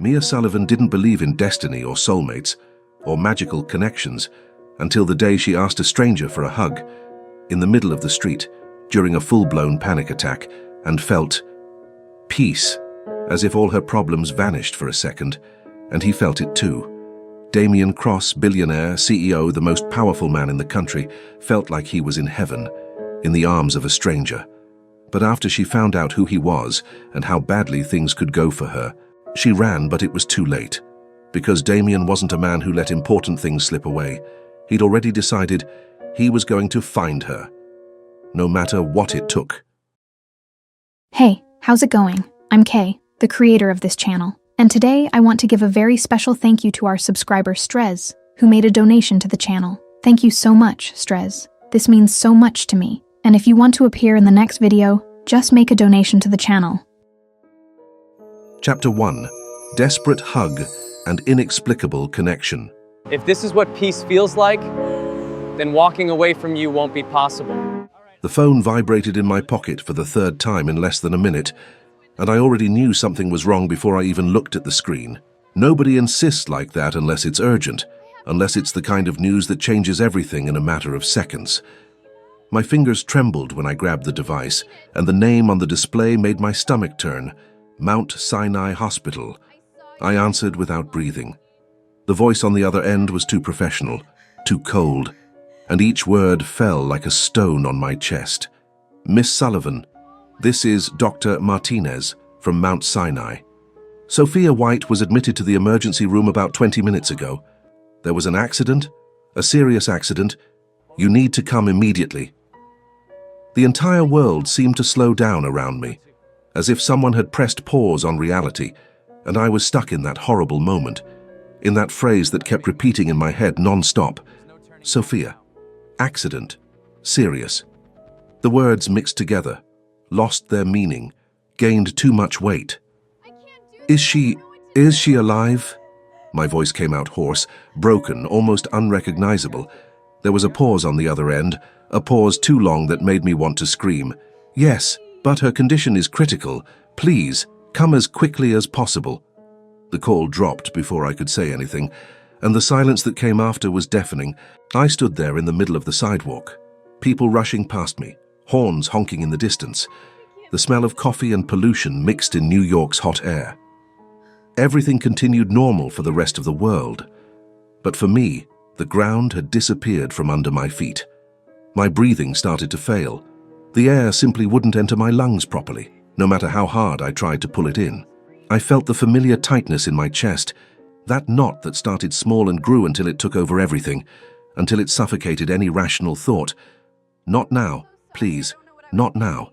Mia Sullivan didn't believe in destiny or soulmates or magical connections until the day she asked a stranger for a hug in the middle of the street during a full-blown panic attack and felt peace, as if all her problems vanished for a second, and he felt it too. Damien Cross, billionaire, CEO, the most powerful man in the country, felt like he was in heaven, in the arms of a stranger. But after she found out who he was and how badly things could go for her, she ran, but it was too late. Because Damien wasn't a man who let important things slip away. He'd already decided he was going to find her, no matter what it took. Hey, how's it going? I'm Kay, the creator of this channel. And today I want to give a very special thank you to our subscriber Strez, who made a donation to the channel. Thank you so much, Strez. This means so much to me. And if you want to appear in the next video, just make a donation to the channel. Chapter 1. Desperate Hug and Inexplicable Connection. If this is what peace feels like, then walking away from you won't be possible. The phone vibrated in my pocket for the third time in less than a minute, and I already knew something was wrong before I even looked at the screen. Nobody insists like that unless it's urgent, unless it's the kind of news that changes everything in a matter of seconds. My fingers trembled when I grabbed the device, and the name on the display made my stomach turn. Mount Sinai Hospital. I answered without breathing. The voice on the other end was too professional, too cold, and each word fell like a stone on my chest. Miss Sullivan, this is Dr. Martinez from Mount Sinai. Sophia White was admitted to the emergency room about 20 minutes ago. There was an accident, a serious accident. You need to come immediately. The entire world seemed to slow down around me, as if someone had pressed pause on reality, and I was stuck in that horrible moment, in that phrase that kept repeating in my head non-stop. Sophia. Accident. Serious. The words mixed together, lost their meaning, gained too much weight. Is she alive? My voice came out hoarse, broken, almost unrecognizable. There was a pause on the other end, a pause too long that made me want to scream. Yes, but her condition is critical. Please, come as quickly as possible. The call dropped before I could say anything, and the silence that came after was deafening. I stood there in the middle of the sidewalk, people rushing past me, horns honking in the distance, the smell of coffee and pollution mixed in New York's hot air. Everything continued normal for the rest of the world, but for me, the ground had disappeared from under my feet. My breathing started to fail. The air simply wouldn't enter my lungs properly, no matter how hard I tried to pull it in. I felt the familiar tightness in my chest, that knot that started small and grew until it took over everything, until it suffocated any rational thought. Not now, please, not now.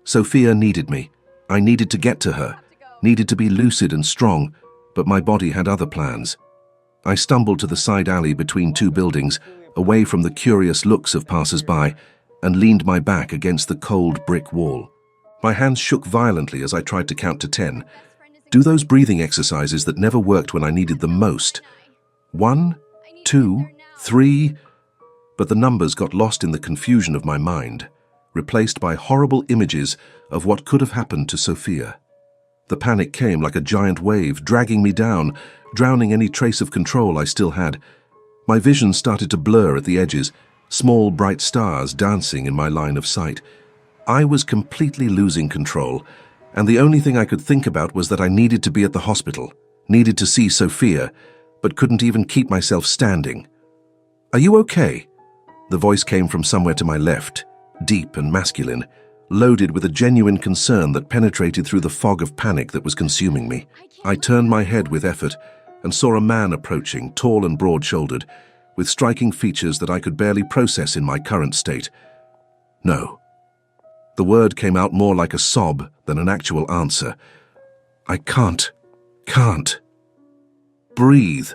Sophia needed me. I needed to get to her, needed to be lucid and strong, but my body had other plans. I stumbled to the side alley between two buildings, away from the curious looks of passers-by, and leaned my back against the cold brick wall. My hands shook violently as I tried to count to 10. Do those breathing exercises that never worked when I needed them most. 1, 2, 3, but the numbers got lost in the confusion of my mind, replaced by horrible images of what could have happened to Sophia. The panic came like a giant wave, dragging me down, drowning any trace of control I still had. My vision started to blur at the edges, small bright stars dancing in my line of sight. I was completely losing control, and the only thing I could think about was that I needed to be at the hospital, needed to see Sophia, but couldn't even keep myself standing. Are you okay? The voice came from somewhere to my left, deep and masculine, loaded with a genuine concern that penetrated through the fog of panic that was consuming me. I turned my head with effort and saw a man approaching, tall and broad-shouldered, with striking features that I could barely process in my current state. No. The word came out more like a sob than an actual answer. I can't. Breathe.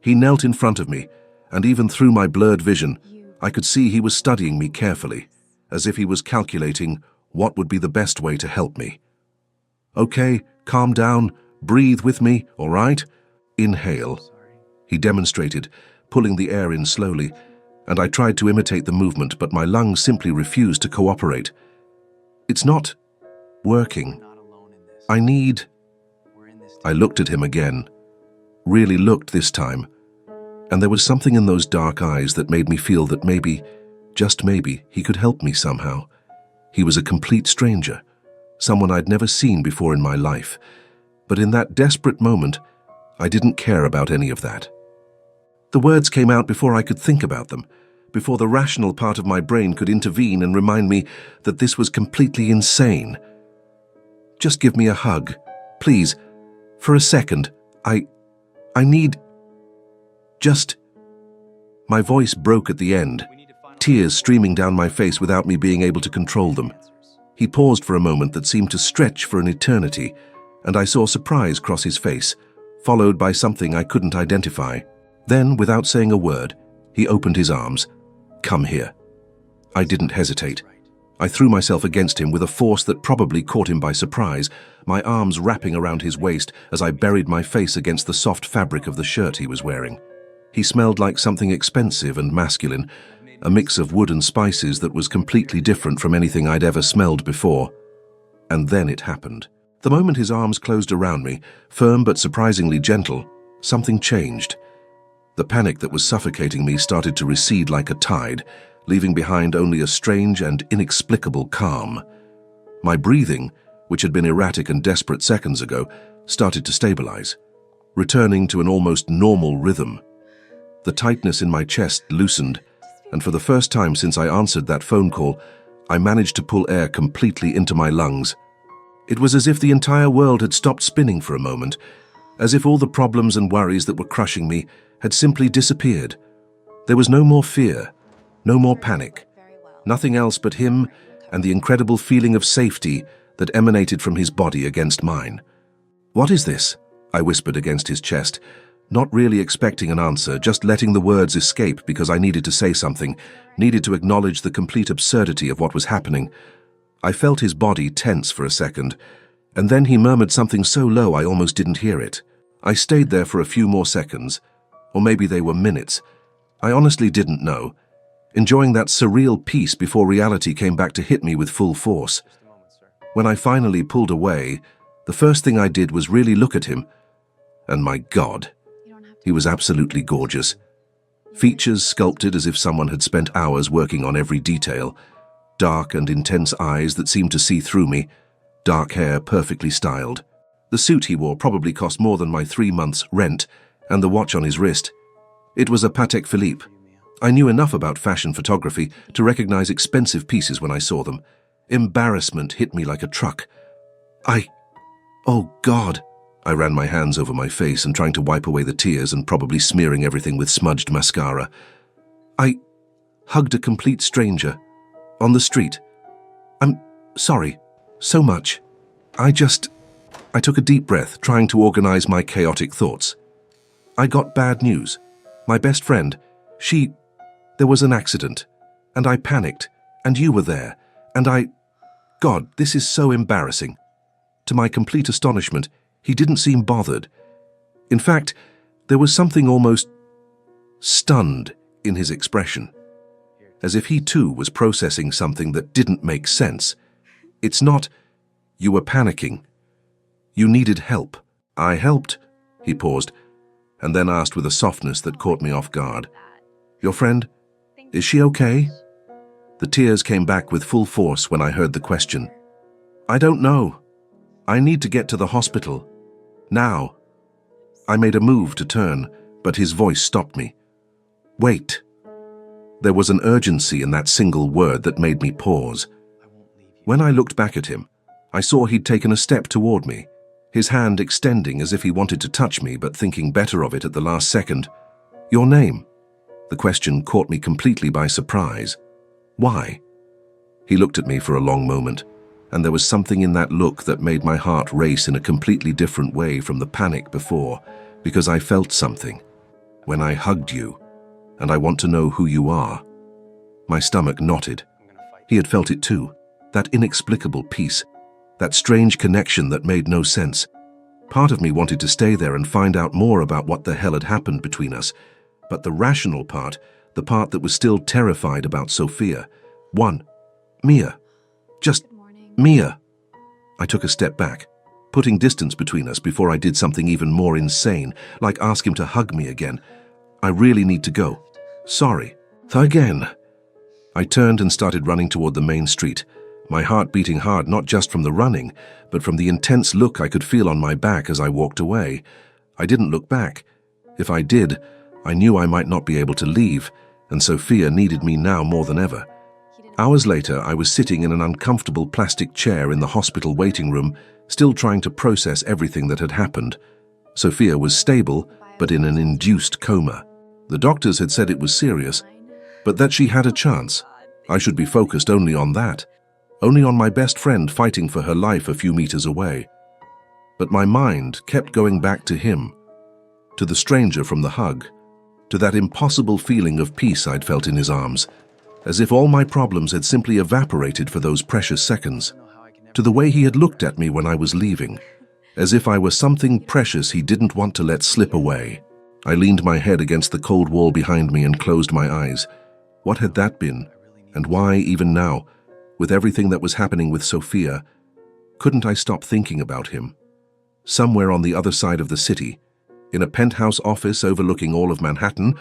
He knelt in front of me, and even through my blurred vision, I could see he was studying me carefully, as if he was calculating what would be the best way to help me. Okay, calm down, breathe with me, all right? Inhale. He demonstrated, pulling the air in slowly, and I tried to imitate the movement, but my lungs simply refused to cooperate. It's not working. I need I looked at him again, really looked this time, and there was something in those dark eyes that made me feel that maybe, just maybe, he could help me somehow. He was a complete stranger, someone I'd never seen before in my life, but in that desperate moment, I didn't care about any of that. The words came out before I could think about them, before the rational part of my brain could intervene and remind me that this was completely insane. Just give me a hug, please, for a second. I need... Just... My voice broke at the end, tears streaming down my face without me being able to control them. He paused for a moment that seemed to stretch for an eternity, and I saw surprise cross his face, followed by something I couldn't identify. Then, without saying a word, he opened his arms. "Come here." I didn't hesitate. I threw myself against him with a force that probably caught him by surprise, my arms wrapping around his waist as I buried my face against the soft fabric of the shirt he was wearing. He smelled like something expensive and masculine, a mix of wood and spices that was completely different from anything I'd ever smelled before. And then it happened. The moment his arms closed around me, firm but surprisingly gentle, something changed. The panic that was suffocating me started to recede like a tide, leaving behind only a strange and inexplicable calm. My breathing, which had been erratic and desperate seconds ago, started to stabilize, returning to an almost normal rhythm. The tightness in my chest loosened, and for the first time since I answered that phone call, I managed to pull air completely into my lungs. It was as if the entire world had stopped spinning for a moment, as if all the problems and worries that were crushing me had simply disappeared. There was no more fear, no more panic, nothing else but him and the incredible feeling of safety that emanated from his body against mine. "What is this?" I whispered against his chest, not really expecting an answer, just letting the words escape because I needed to say something, needed to acknowledge the complete absurdity of what was happening. I felt his body tense for a second, and then he murmured something so low I almost didn't hear it. I stayed there for a few more seconds, or maybe they were minutes. I honestly didn't know, enjoying that surreal peace before reality came back to hit me with full force. When I finally pulled away, the first thing I did was really look at him, and my God, he was absolutely gorgeous. Features sculpted as if someone had spent hours working on every detail, dark and intense eyes that seemed to see through me, dark hair perfectly styled. The suit he wore probably cost more than my 3 months' rent, and the watch on his wrist. It was a Patek Philippe. I knew enough about fashion photography to recognize expensive pieces when I saw them. Embarrassment hit me like a truck. Oh God! I ran my hands over my face and trying to wipe away the tears and probably smearing everything with smudged mascara. I hugged a complete stranger. On the street. "I'm sorry. So much. I took a deep breath, trying to organize my chaotic thoughts. I got bad news. My best friend, there was an accident, and I panicked, and you were there, and God, this is so embarrassing." To my complete astonishment, he didn't seem bothered. In fact, there was something almost stunned in his expression, as if he too was processing something that didn't make sense. "It's not, you were panicking. You needed help." "I helped," he paused, and then asked with a softness that caught me off guard. "Your friend, is she okay?" The tears came back with full force when I heard the question. "I don't know. I need to get to the hospital. Now." I made a move to turn, but his voice stopped me. "Wait." There was an urgency in that single word that made me pause. When I looked back at him, I saw he'd taken a step toward me, his hand extending as if he wanted to touch me, but thinking better of it at the last second. "Your name?" The question caught me completely by surprise. "Why?" He looked at me for a long moment, and there was something in that look that made my heart race in a completely different way from the panic before, because I felt something. "When I hugged you, and I want to know who you are." My stomach knotted. He had felt it too, that inexplicable peace, that strange connection that made no sense. Part of me wanted to stay there and find out more about what the hell had happened between us, but the rational part, the part that was still terrified about Sophia, Mia. Just Mia. I took a step back, putting distance between us before I did something even more insane, like ask him to hug me again. I really need to go. Sorry. Again. I turned and started running toward the main street, my heart beating hard not just from the running, but from the intense look I could feel on my back as I walked away. I didn't look back. If I did, I knew I might not be able to leave, and Sophia needed me now more than ever. Hours later, I was sitting in an uncomfortable plastic chair in the hospital waiting room, still trying to process everything that had happened. Sophia was stable, but in an induced coma. The doctors had said it was serious, but that she had a chance. I should be focused only on that, only on my best friend fighting for her life a few meters away. But my mind kept going back to him, to the stranger from the hug, to that impossible feeling of peace I'd felt in his arms, as if all my problems had simply evaporated for those precious seconds, to the way he had looked at me when I was leaving, as if I were something precious he didn't want to let slip away. I leaned my head against the cold wall behind me and closed my eyes. What had that been? And why, even now, with everything that was happening with Sophia, couldn't I stop thinking about him? Somewhere on the other side of the city, in a penthouse office overlooking all of Manhattan,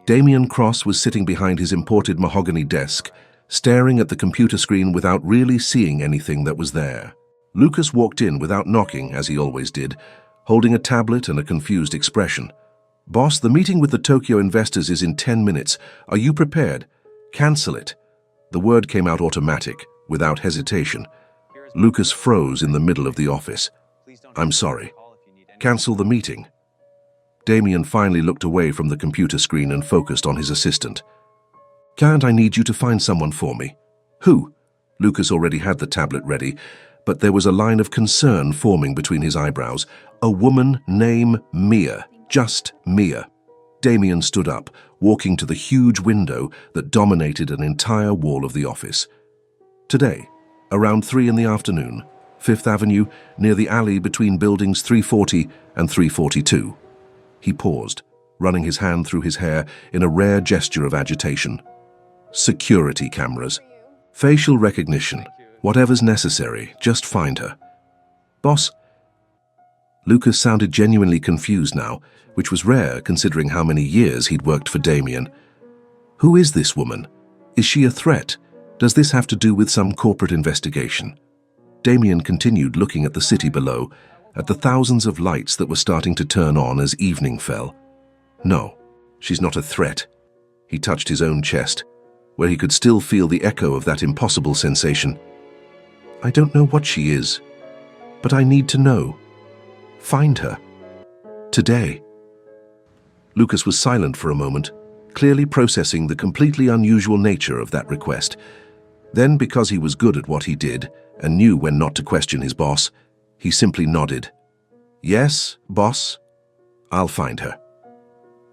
Damien Cross was sitting behind his imported mahogany desk, staring at the computer screen without really seeing anything that was there. Lucas walked in without knocking, as he always did, holding a tablet and a confused expression. "Boss, the meeting with the Tokyo investors is in 10 minutes. Are you prepared? Cancel it." The word came out automatic, without hesitation. Lucas froze in the middle of the office. "I'm sorry. Cancel the meeting." Damien finally looked away from the computer screen and focused on his assistant. "Can't I need you to find someone for me?" "Who?" Lucas already had the tablet ready, but there was a line of concern forming between his eyebrows. "A woman named Mia. Just Mia." Damien stood up, walking to the huge window that dominated an entire wall of the office. "Today, around 3 in the afternoon, 5th Avenue, near the alley between buildings 340 and 342. He paused, running his hand through his hair in a rare gesture of agitation. "Security cameras. Facial recognition. Whatever's necessary, just find her." "Boss?" Lucas sounded genuinely confused now, which was rare considering how many years he'd worked for Damien. "Who is this woman? Is she a threat? Does this have to do with some corporate investigation?" Damien continued looking at the city below, at the thousands of lights that were starting to turn on as evening fell. "No, she's not a threat." He touched his own chest, where he could still feel the echo of that impossible sensation. "I don't know what she is, but I need to know. Find her. Today." Lucas was silent for a moment, clearly processing the completely unusual nature of that request. Then, because he was good at what he did and knew when not to question his boss, he simply nodded. "Yes, boss. I'll find her."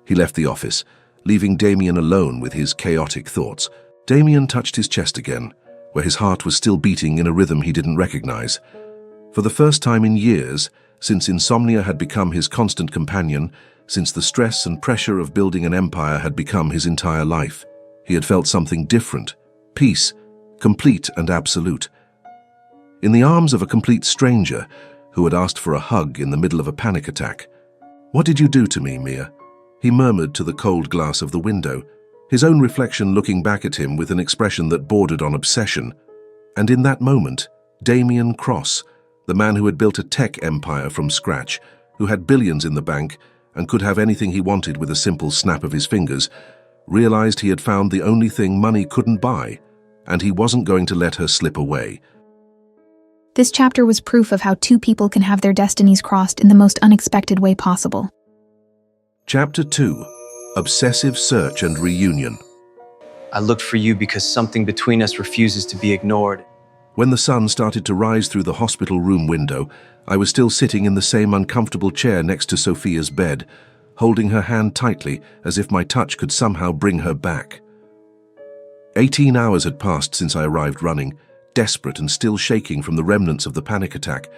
He left the office, leaving Damien alone with his chaotic thoughts. Damien touched his chest again, where his heart was still beating in a rhythm he didn't recognize. For the first time in years, since insomnia had become his constant companion, since the stress and pressure of building an empire had become his entire life, he had felt something different, peace, complete and absolute. In the arms of a complete stranger who had asked for a hug in the middle of a panic attack. "What did you do to me, Mia?" he murmured to the cold glass of the window, his own reflection looking back at him with an expression that bordered on obsession. And in that moment, Damien Cross, the man who had built a tech empire from scratch, who had billions in the bank and could have anything he wanted with a simple snap of his fingers, realized he had found the only thing money couldn't buy, and he wasn't going to let her slip away. This chapter was proof of how two people can have their destinies crossed in the most unexpected way possible. Chapter 2. Obsessive Search and Reunion. I looked for you because something between us refuses to be ignored. When the sun started to rise through the hospital room window, I was still sitting in the same uncomfortable chair next to Sophia's bed, holding her hand tightly as if my touch could somehow bring her back. 18 hours had passed since I arrived running, desperate and still shaking from the remnants of the panic attack,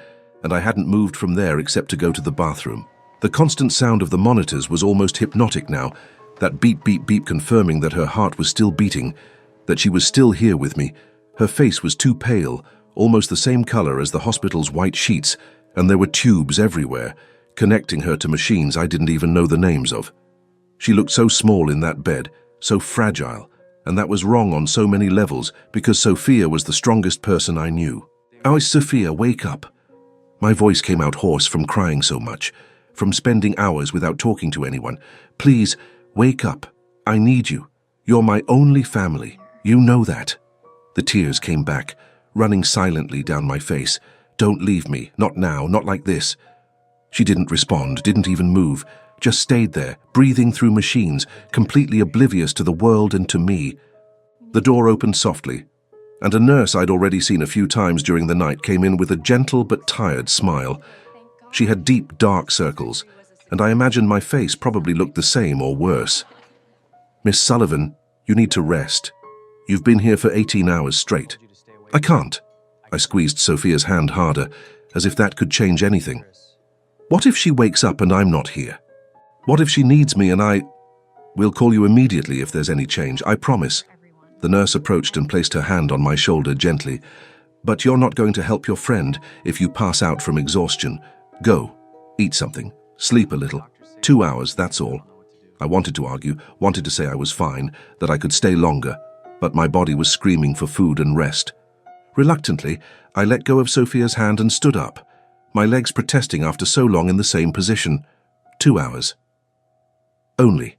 and I hadn't moved from there except to go to the bathroom. The constant sound of the monitors was almost hypnotic now, that beep, beep, beep confirming that her heart was still beating, that she was still here with me. Her face was too pale, almost the same color as the hospital's white sheets, and there were tubes everywhere, connecting her to machines I didn't even know the names of. She looked so small in that bed, so fragile, and that was wrong on so many levels because Sophia was the strongest person I knew. "Oh, Sophia, wake up." My voice came out hoarse from crying so much, from spending hours without talking to anyone. "Please, wake up. I need you. You're my only family. You know that." The tears came back, running silently down my face. "Don't leave me. Not now. Not like this." She didn't respond, didn't even move, just stayed there, breathing through machines, completely oblivious to the world and to me. The door opened softly, and a nurse I'd already seen a few times during the night came in with a gentle but tired smile. She had deep, dark circles, and I imagine my face probably looked the same or worse. "Miss Sullivan, you need to rest. You've been here for 18 hours straight." "I can't." I squeezed Sophia's hand harder, as if that could change anything. "What if she wakes up and I'm not here? What if she needs me and I—" "We'll call you immediately if there's any change, I promise." The nurse approached and placed her hand on my shoulder gently. "But you're not going to help your friend if you pass out from exhaustion. Go, eat something, sleep a little. 2 hours, that's all." I wanted to argue, wanted to say I was fine, that I could stay longer, but my body was screaming for food and rest. Reluctantly, I let go of Sophia's hand and stood up, my legs protesting after so long in the same position. 2 hours. Only.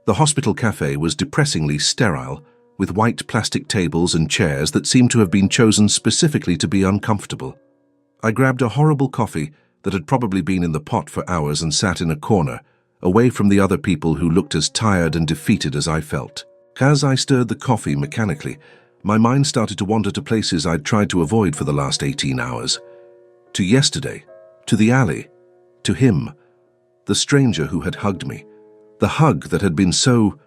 The hospital cafe was depressingly sterile, with white plastic tables and chairs that seemed to have been chosen specifically to be uncomfortable. I grabbed a horrible coffee that had probably been in the pot for hours and sat in a corner, away from the other people who looked as tired and defeated as I felt. As I stirred the coffee mechanically, my mind started to wander to places I'd tried to avoid for the last 18 hours. To yesterday, to the alley, to him, the stranger who had hugged me, the hug that had been so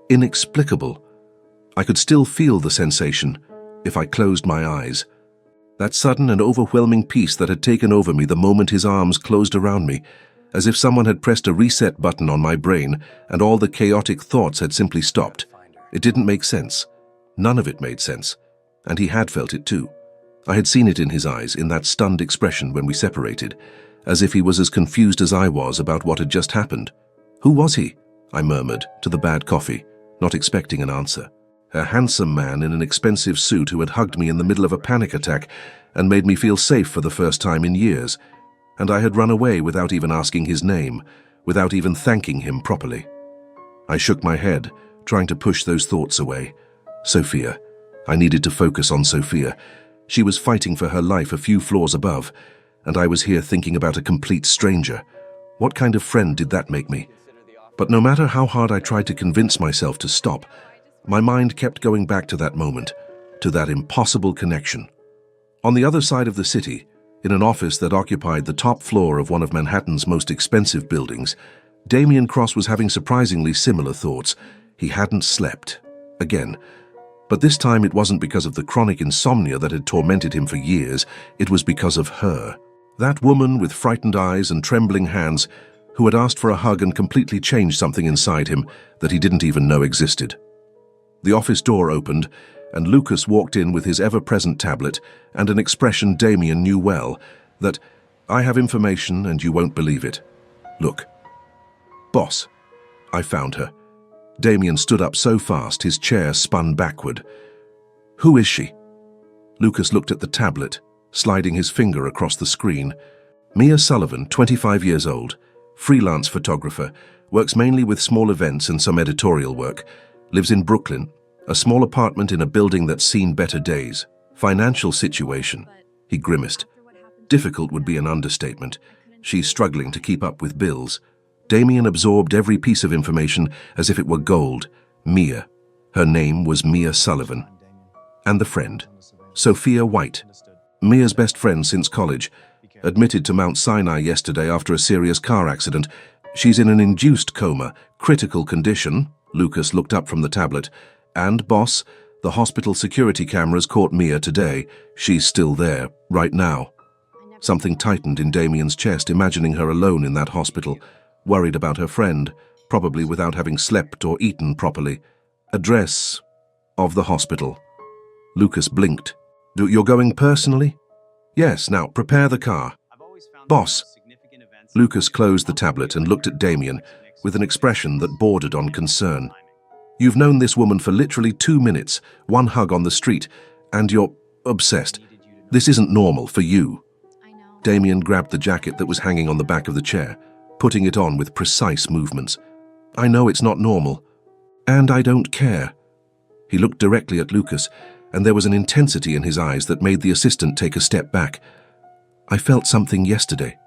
inexplicable. I could still feel the sensation if I closed my eyes. That sudden and overwhelming peace that had taken over me the moment his arms closed around me, as if someone had pressed a reset button on my brain and all the chaotic thoughts had simply stopped. It didn't make sense. None of it made sense. And he had felt it too. I had seen it in his eyes, in that stunned expression when we separated, as if he was as confused as I was about what had just happened. "Who was he?" I murmured to the bad coffee, not expecting an answer. A handsome man in an expensive suit who had hugged me in the middle of a panic attack and made me feel safe for the first time in years. And I had run away without even asking his name, without even thanking him properly. I shook my head, trying to push those thoughts away. Sophia. I needed to focus on Sophia. She was fighting for her life a few floors above, and I was here thinking about a complete stranger. What kind of friend did that make me? But no matter how hard I tried to convince myself to stop, my mind kept going back to that moment, to that impossible connection. On the other side of the city, in an office that occupied the top floor of one of Manhattan's most expensive buildings, Damien Cross was having surprisingly similar thoughts. He hadn't slept. Again. But this time it wasn't because of the chronic insomnia that had tormented him for years. It was because of her. That woman with frightened eyes and trembling hands who had asked for a hug and completely changed something inside him that he didn't even know existed. The office door opened, and Lucas walked in with his ever-present tablet and an expression Damien knew well, that, "I have information and you won't believe it. Look." "Boss." I found her. Damien stood up so fast his chair spun backward. "Who is she?" Lucas looked at the tablet, sliding his finger across the screen. "Mia Sullivan, 25 years old, freelance photographer, works mainly with small events and some editorial work, lives in Brooklyn, a small apartment in a building that's seen better days. Financial situation." He grimaced. "Difficult would be an understatement. She's struggling to keep up with bills." Damien absorbed every piece of information as if it were gold. Mia. Her name was Mia Sullivan. And the friend. Sophia White. Mia's best friend since college. Admitted to Mount Sinai yesterday after a serious car accident. She's in an induced coma, critical condition. Lucas looked up from the tablet. And, boss, the hospital security cameras caught Mia today. She's still there, right now. Something tightened in Damien's chest, imagining her alone in that hospital, worried about her friend, probably without having slept or eaten properly. Address of the hospital. Lucas blinked. "You're going personally?" Yes, now prepare the car. Boss. Lucas closed the tablet and looked at Damien with an expression that bordered on concern. You've known this woman for literally 2 minutes, one hug on the street, and you're obsessed. This isn't normal for you. Damien grabbed the jacket that was hanging on the back of the chair, putting it on with precise movements. I know it's not normal, and I don't care. He looked directly at Lucas, and there was an intensity in his eyes that made the assistant take a step back. I felt something yesterday.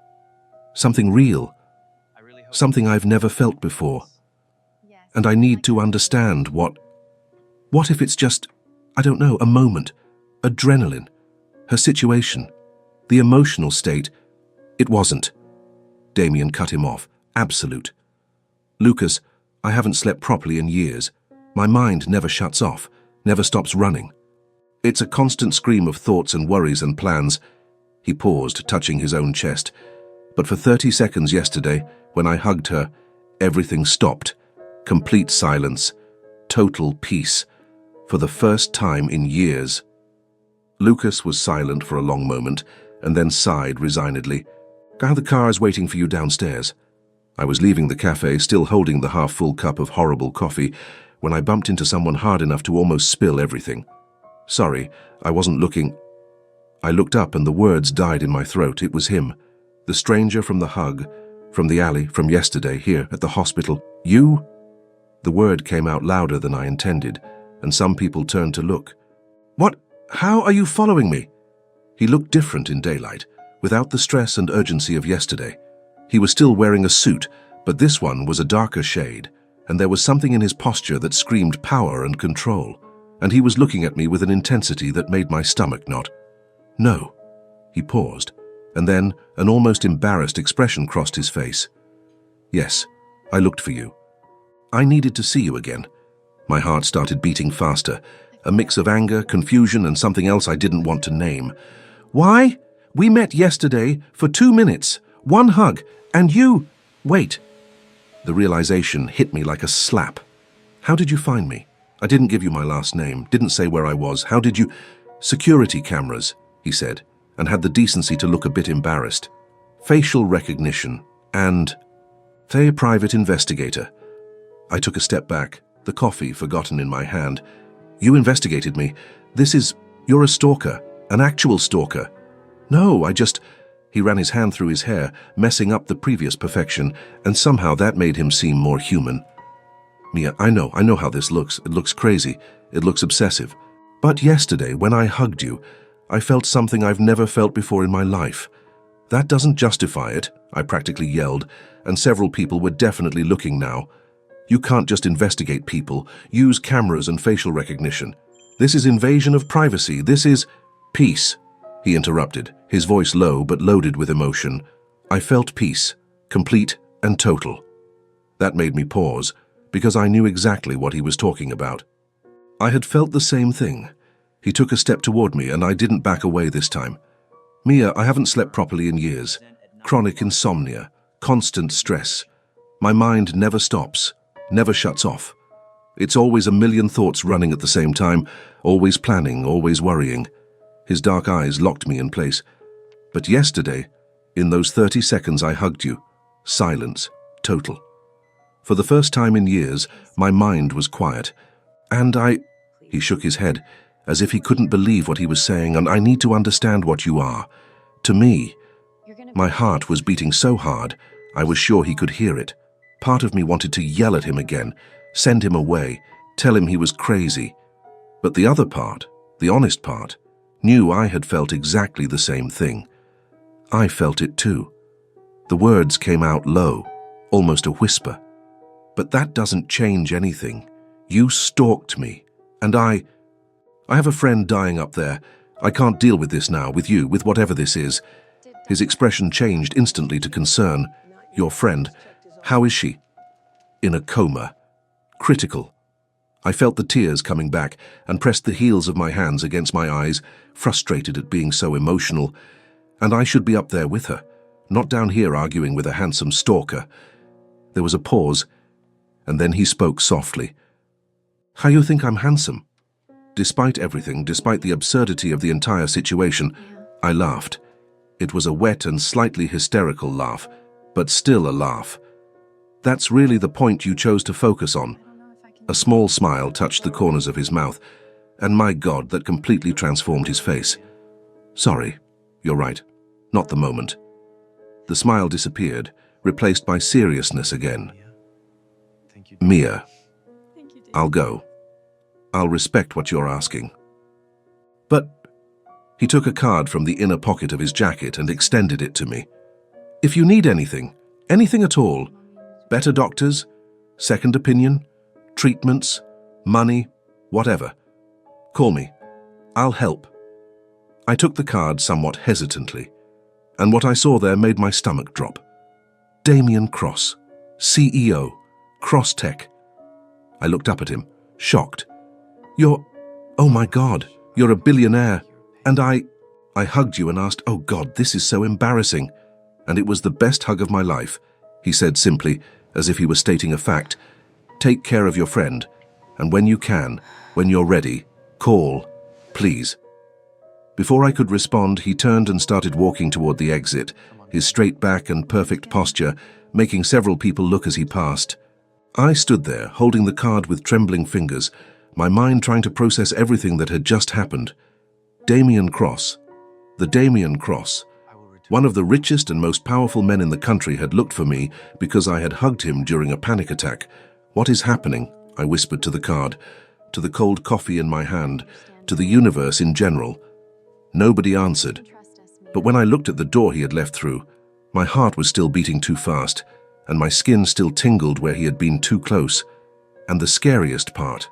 Something real. Something I've never felt before. And I need to understand what if it's just, I don't know, a moment, adrenaline, her situation, the emotional state. It wasn't. Damien cut him off. Absolute. Lucas, I haven't slept properly in years. My mind never shuts off, never stops running. It's a constant scream of thoughts and worries and plans. He paused, touching his own chest. But for 30 seconds yesterday, when I hugged her, everything stopped. Complete silence. Total peace. For the first time in years. Lucas was silent for a long moment, and then sighed resignedly. The car's waiting for you downstairs. I was leaving the cafe, still holding the half-full cup of horrible coffee, when I bumped into someone hard enough to almost spill everything. Sorry, I wasn't looking. I looked up and the words died in my throat. It was him. The stranger from the hug, from the alley, from yesterday, here at the hospital. You? The word came out louder than I intended, and some people turned to look. What? How are you following me? He looked different in daylight, without the stress and urgency of yesterday. He was still wearing a suit, but this one was a darker shade, and there was something in his posture that screamed power and control, and he was looking at me with an intensity that made my stomach knot. No. He paused, and then an almost embarrassed expression crossed his face. Yes, I looked for you. I needed to see you again. My heart started beating faster, a mix of anger, confusion, and something else I didn't want to name. Why? We met yesterday for 2 minutes, one hug, and you... Wait. The realization hit me like a slap. How did you find me? I didn't give you my last name, didn't say where I was. How did you... Security cameras, he said, and had the decency to look a bit embarrassed. Facial recognition, and... They private investigator. I took a step back, the coffee forgotten in my hand. You investigated me. You're a stalker, an actual stalker. No, He ran his hand through his hair, messing up the previous perfection, and somehow that made him seem more human. Mia, I know how this looks. It looks crazy. It looks obsessive. But yesterday, when I hugged you, I felt something I've never felt before in my life. That doesn't justify it, I practically yelled, and several people were definitely looking now. You can't just investigate people, use cameras and facial recognition. This is invasion of privacy. This is... Peace, he interrupted, his voice low but loaded with emotion. I felt peace, complete and total. That made me pause, because I knew exactly what he was talking about. I had felt the same thing. He took a step toward me, and I didn't back away this time. Mia, I haven't slept properly in years. Chronic insomnia, constant stress. My mind never stops, never shuts off. It's always a million thoughts running at the same time, always planning, always worrying. His dark eyes locked me in place. But yesterday, in those 30 seconds I hugged you, silence, total. For the first time in years, my mind was quiet. And He shook his head, as if he couldn't believe what he was saying, and I need to understand what you are. To me, my heart was beating so hard, I was sure he could hear it. Part of me wanted to yell at him again, send him away, tell him he was crazy. But the other part, the honest part, knew I had felt exactly the same thing. I felt it too. The words came out low, almost a whisper. But that doesn't change anything. You stalked me, and I have a friend dying up there. I can't deal with this now, with you, with whatever this is. His expression changed instantly to concern. Your friend, how is she? In a coma. Critical. I felt the tears coming back and pressed the heels of my hands against my eyes, frustrated at being so emotional. And I should be up there with her, not down here arguing with a handsome stalker. There was a pause, and then he spoke softly. How you think I'm handsome? Despite everything, despite the absurdity of the entire situation, I laughed. It was a wet and slightly hysterical laugh, but still a laugh. That's really the point you chose to focus on. A small smile touched the corners of his mouth, and my God, that completely transformed his face. Sorry, you're right. Not the moment. The smile disappeared, replaced by seriousness again. Mia, I'll go. I'll respect what you're asking. But he took a card from the inner pocket of his jacket and extended it to me. If you need anything at all, better doctors, second opinion, treatments, money, whatever, call me. I'll help. I took the card somewhat hesitantly, and what I saw there made my stomach drop. Damien Cross, CEO, Cross Tech. I looked up at him, shocked. Oh my God, you're a billionaire. And I hugged you and asked, oh God, this is so embarrassing. And it was the best hug of my life, he said simply, as if he were stating a fact. Take care of your friend, and when you can, when you're ready, call, please. Before I could respond, he turned and started walking toward the exit, his straight back and perfect posture making several people look as he passed. I stood there, holding the card with trembling fingers, my mind trying to process everything that had just happened. Damien Cross, the Damien Cross, one of the richest and most powerful men in the country, had looked for me because I had hugged him during a panic attack. What is happening? I whispered to the card, to the cold coffee in my hand, to the universe in general. Nobody answered. But when I looked at the door he had left through, my heart was still beating too fast, and my skin still tingled where he had been too close. And the scariest part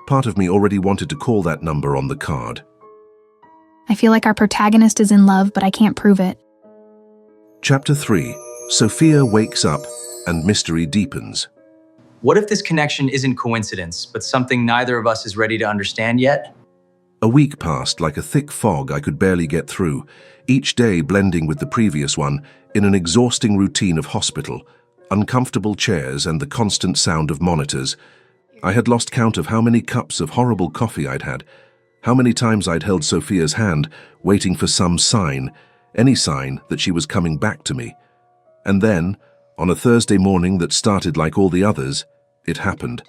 of me already wanted to call that number on the card. I feel like our protagonist is in love, but I can't prove it. Chapter 3. Sophia wakes up and mystery deepens. What if this connection isn't coincidence, but something neither of us is ready to understand yet? A week passed like a thick fog I could barely get through, each day blending with the previous one in an exhausting routine of hospital, uncomfortable chairs and the constant sound of monitors. I had lost count of how many cups of horrible coffee I'd had, how many times I'd held Sophia's hand, waiting for some sign, any sign that she was coming back to me. And then, on a Thursday morning that started like all the others, it happened.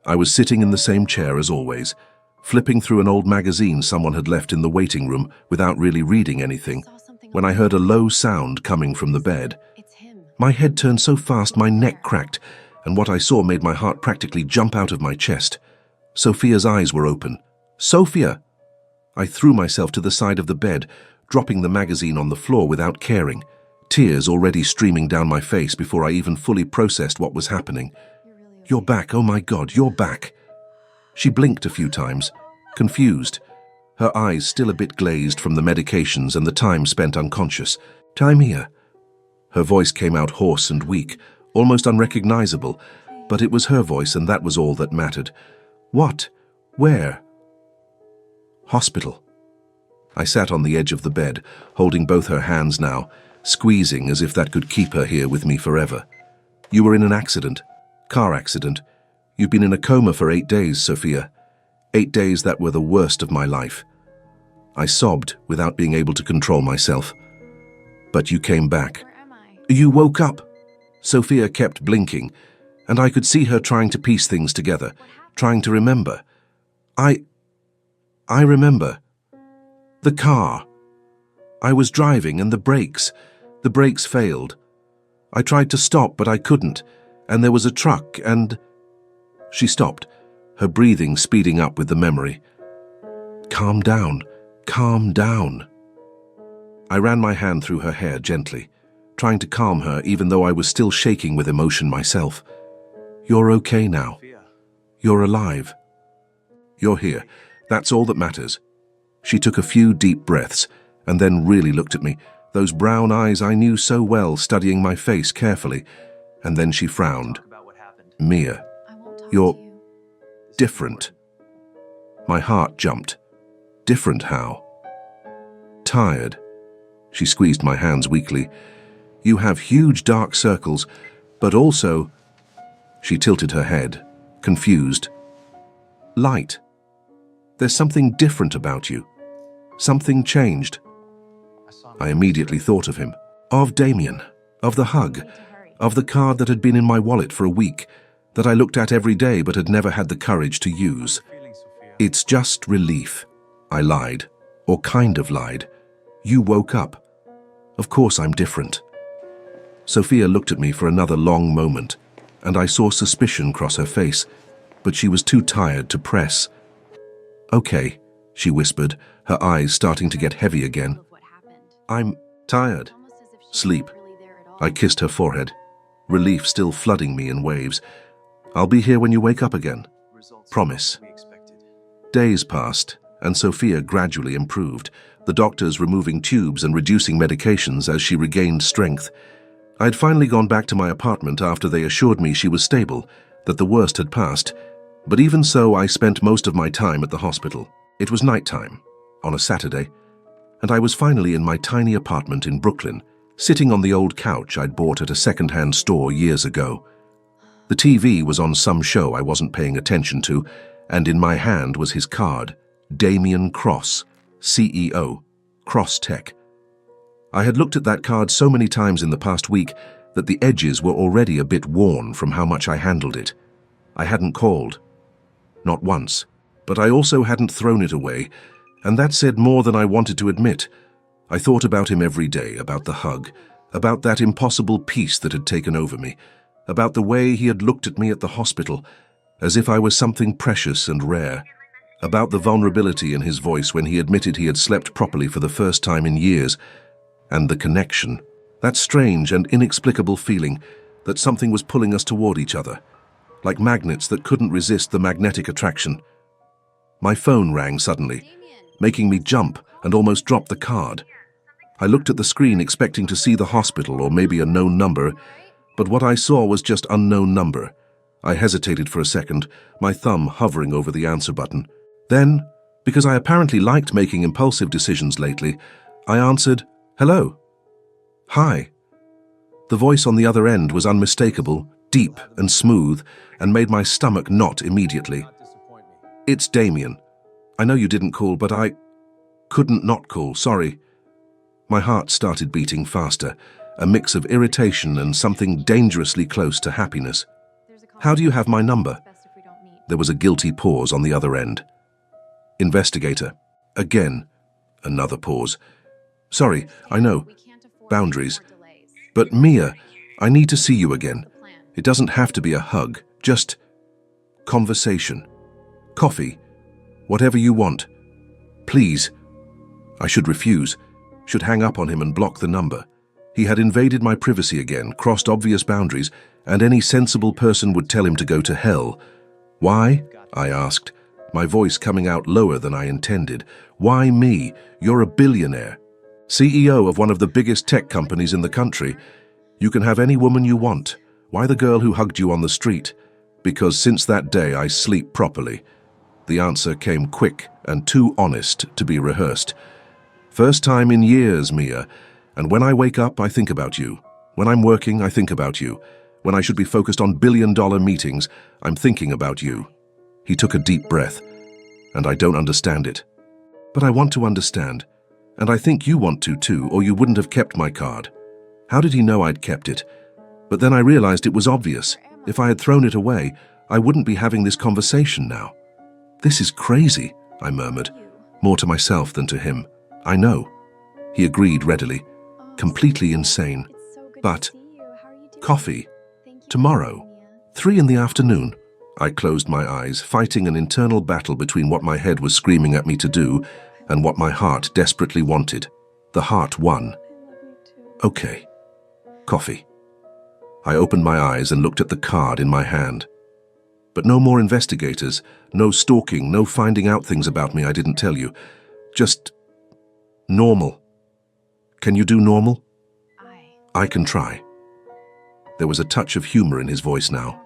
I was sitting in the same chair as always, flipping through an old magazine someone had left in the waiting room without really reading anything, when I heard a low sound coming from the bed. My head turned so fast my neck cracked, and what I saw made my heart practically jump out of my chest. Sophia's eyes were open. Sophia! I threw myself to the side of the bed, dropping the magazine on the floor without caring, tears already streaming down my face before I even fully processed what was happening. You're back, oh my God, you're back. She blinked a few times, confused, her eyes still a bit glazed from the medications and the time spent unconscious. Time here. Her voice came out hoarse and weak, almost unrecognizable, but it was her voice and that was all that mattered. What? Where? Hospital. I sat on the edge of the bed, holding both her hands now, squeezing as if that could keep her here with me forever. You were in an accident. Car accident. You've been in a coma for 8 days, Sophia. 8 days that were the worst of my life. I sobbed without being able to control myself. But you came back. Where am I? You woke up. Sophia kept blinking, and I could see her trying to piece things together, trying to remember. I remember. The car. I was driving and the brakes failed. I tried to stop, but I couldn't, and there was a truck and... She stopped, her breathing speeding up with the memory. Calm down, calm down. I ran my hand through her hair gently, trying to calm her even though I was still shaking with emotion myself. You're okay now. You're alive. You're here. That's all that matters. She took a few deep breaths and then really looked at me, those brown eyes I knew so well studying my face carefully, and then she frowned. Mia, you're different. My heart jumped. Different how? Tired. She squeezed my hands weakly. You have huge dark circles, but also... She tilted her head, confused. Light. There's something different about you. Something changed. I immediately thought of him, of Damien, of the hug, of the card that had been in my wallet for a week, that I looked at every day but had never had the courage to use. It's just relief. I lied, or kind of lied. You woke up. Of course I'm different. Sophia looked at me for another long moment, and I saw suspicion cross her face, but she was too tired to press. Okay, she whispered, her eyes starting to get heavy again. I'm tired. Sleep. I kissed her forehead, relief still flooding me in waves. I'll be here when you wake up again. Promise. Days passed, and Sophia gradually improved, the doctors removing tubes and reducing medications as she regained strength. I'd finally gone back to my apartment after they assured me she was stable, that the worst had passed, but even so I spent most of my time at the hospital. It was nighttime, on a Saturday, and I was finally in my tiny apartment in Brooklyn, sitting on the old couch I'd bought at a second-hand store years ago. The TV was on some show I wasn't paying attention to, and in my hand was his card, Damien Cross, CEO, Cross Tech. I had looked at that card so many times in the past week that the edges were already a bit worn from how much I handled it. I hadn't called. Not once. But I also hadn't thrown it away, and that said more than I wanted to admit. I thought about him every day, about the hug, about that impossible peace that had taken over me, about the way he had looked at me at the hospital, as if I was something precious and rare, about the vulnerability in his voice when he admitted he had slept properly for the first time in years, and the connection, that strange and inexplicable feeling that something was pulling us toward each other, like magnets that couldn't resist the magnetic attraction. My phone rang suddenly, making me jump and almost drop the card. I looked at the screen expecting to see the hospital or maybe a known number, but what I saw was just unknown number. I hesitated for a second, my thumb hovering over the answer button. Then, because I apparently liked making impulsive decisions lately, I answered, "Hello." "Hi." The voice on the other end was unmistakable, deep and smooth, and made my stomach knot immediately. "It's Damien. I know you didn't call, but I couldn't not call, sorry." My heart started beating faster, a mix of irritation and something dangerously close to happiness. "How do you have my number?" There was a guilty pause on the other end. "Investigator." Again, another pause. "Sorry, I know. Boundaries. But Mia, I need to see you again. It doesn't have to be a hug, just conversation. Coffee. Whatever you want. Please." I should refuse, should hang up on him and block the number. He had invaded my privacy again, crossed obvious boundaries, and any sensible person would tell him to go to hell. "Why?" I asked, my voice coming out lower than I intended. "Why me? You're a billionaire. CEO of one of the biggest tech companies in the country. You can have any woman you want. Why the girl who hugged you on the street? Because since that day I sleep properly." The answer came quick and too honest to be rehearsed. "First time in years, Mia, and when I wake up, I think about you. When I'm working, I think about you. When I should be focused on billion-dollar meetings, I'm thinking about you." He took a deep breath, and I don't understand it. But I want to understand, and I think you want to too, or you wouldn't have kept my card. How did he know I'd kept it? But then I realized it was obvious. If I had thrown it away, I wouldn't be having this conversation now. "This is crazy," I murmured, more to myself than to him. "I know." He agreed readily. "Completely insane. But coffee. Tomorrow. 3 in the afternoon." I closed my eyes, fighting an internal battle between what my head was screaming at me to do and what my heart desperately wanted. The heart won. "Okay. Coffee." I opened my eyes and looked at the card in my hand. But no more investigators, no stalking, no finding out things about me I didn't tell you. Just normal. Can you do normal? I can try. There was a touch of humor in his voice now.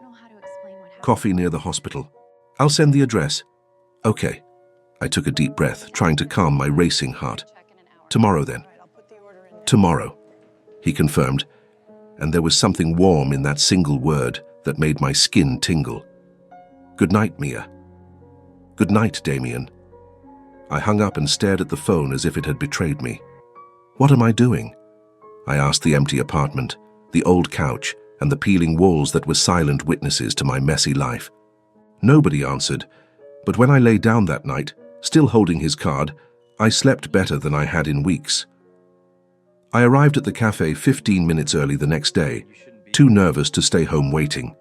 "Coffee near the hospital. I'll send the address." "Okay." I took a deep breath, trying to calm my racing heart. "Tomorrow then." "Tomorrow," he confirmed, and there was something warm in that single word that made my skin tingle. "Good night, Mia." "Good night, Damien." I hung up and stared at the phone as if it had betrayed me. What am I doing? I asked the empty apartment, the old couch, and the peeling walls that were silent witnesses to my messy life. Nobody answered, but when I lay down that night, still holding his card, I slept better than I had in weeks. I arrived at the cafe 15 minutes early the next day, too nervous to stay home waiting.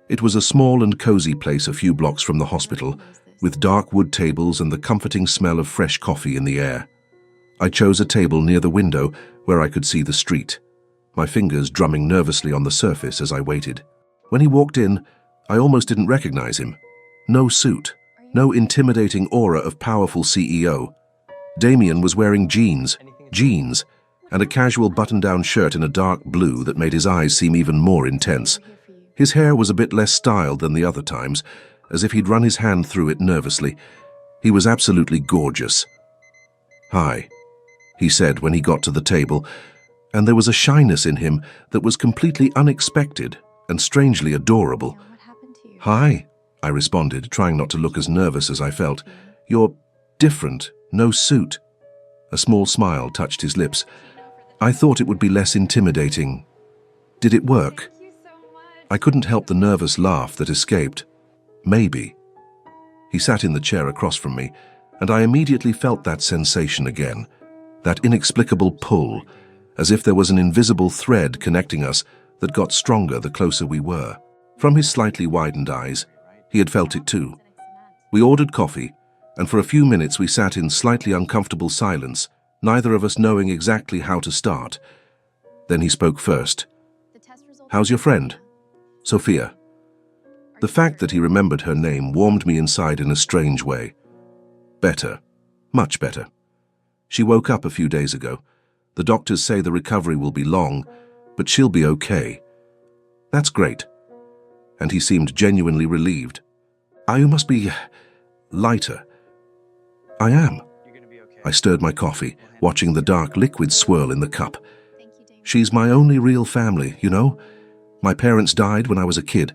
It was a small and cozy place a few blocks from the hospital, with dark wood tables and the comforting smell of fresh coffee in the air. I chose a table near the window where I could see the street, my fingers drumming nervously on the surface as I waited. When he walked in, I almost didn't recognize him. No suit, no intimidating aura of powerful CEO. Damien was wearing jeans, and a casual button-down shirt in a dark blue that made his eyes seem even more intense. His hair was a bit less styled than the other times, as if he'd run his hand through it nervously. He was absolutely gorgeous. "Hi," he said when he got to the table, and there was a shyness in him that was completely unexpected and strangely adorable. "Hi," I responded, trying not to look as nervous as I felt. "You're different, no suit." A small smile touched his lips. I thought it would be less intimidating. Did it work? I couldn't help the nervous laugh that escaped. Maybe. He sat in the chair across from me, and I immediately felt that sensation again, that inexplicable pull, as if there was an invisible thread connecting us that got stronger the closer we were. From his slightly widened eyes, he had felt it too. We ordered coffee, and for a few minutes we sat in slightly uncomfortable silence, neither of us knowing exactly how to start. Then he spoke first. "How's your friend?" "Sophia." The fact that he remembered her name warmed me inside in a strange way. "Better. Much better. She woke up a few days ago. The doctors say the recovery will be long, but she'll be okay." "That's great." And he seemed genuinely relieved. "You must be lighter." "I am." I stirred my coffee, watching the dark liquid swirl in the cup. "She's my only real family, you know? My parents died when I was a kid.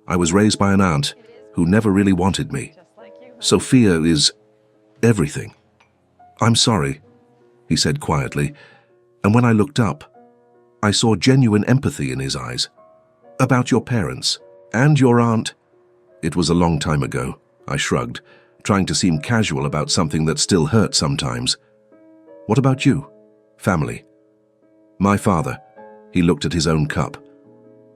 I was raised by an aunt who never really wanted me. Sophia is everything." "I'm sorry," he said quietly, and when I looked up, I saw genuine empathy in his eyes. "About your parents and your aunt." "It was a long time ago," I shrugged, trying to seem casual about something that still hurt sometimes. "What about you? Family?" "My father." He looked at his own cup.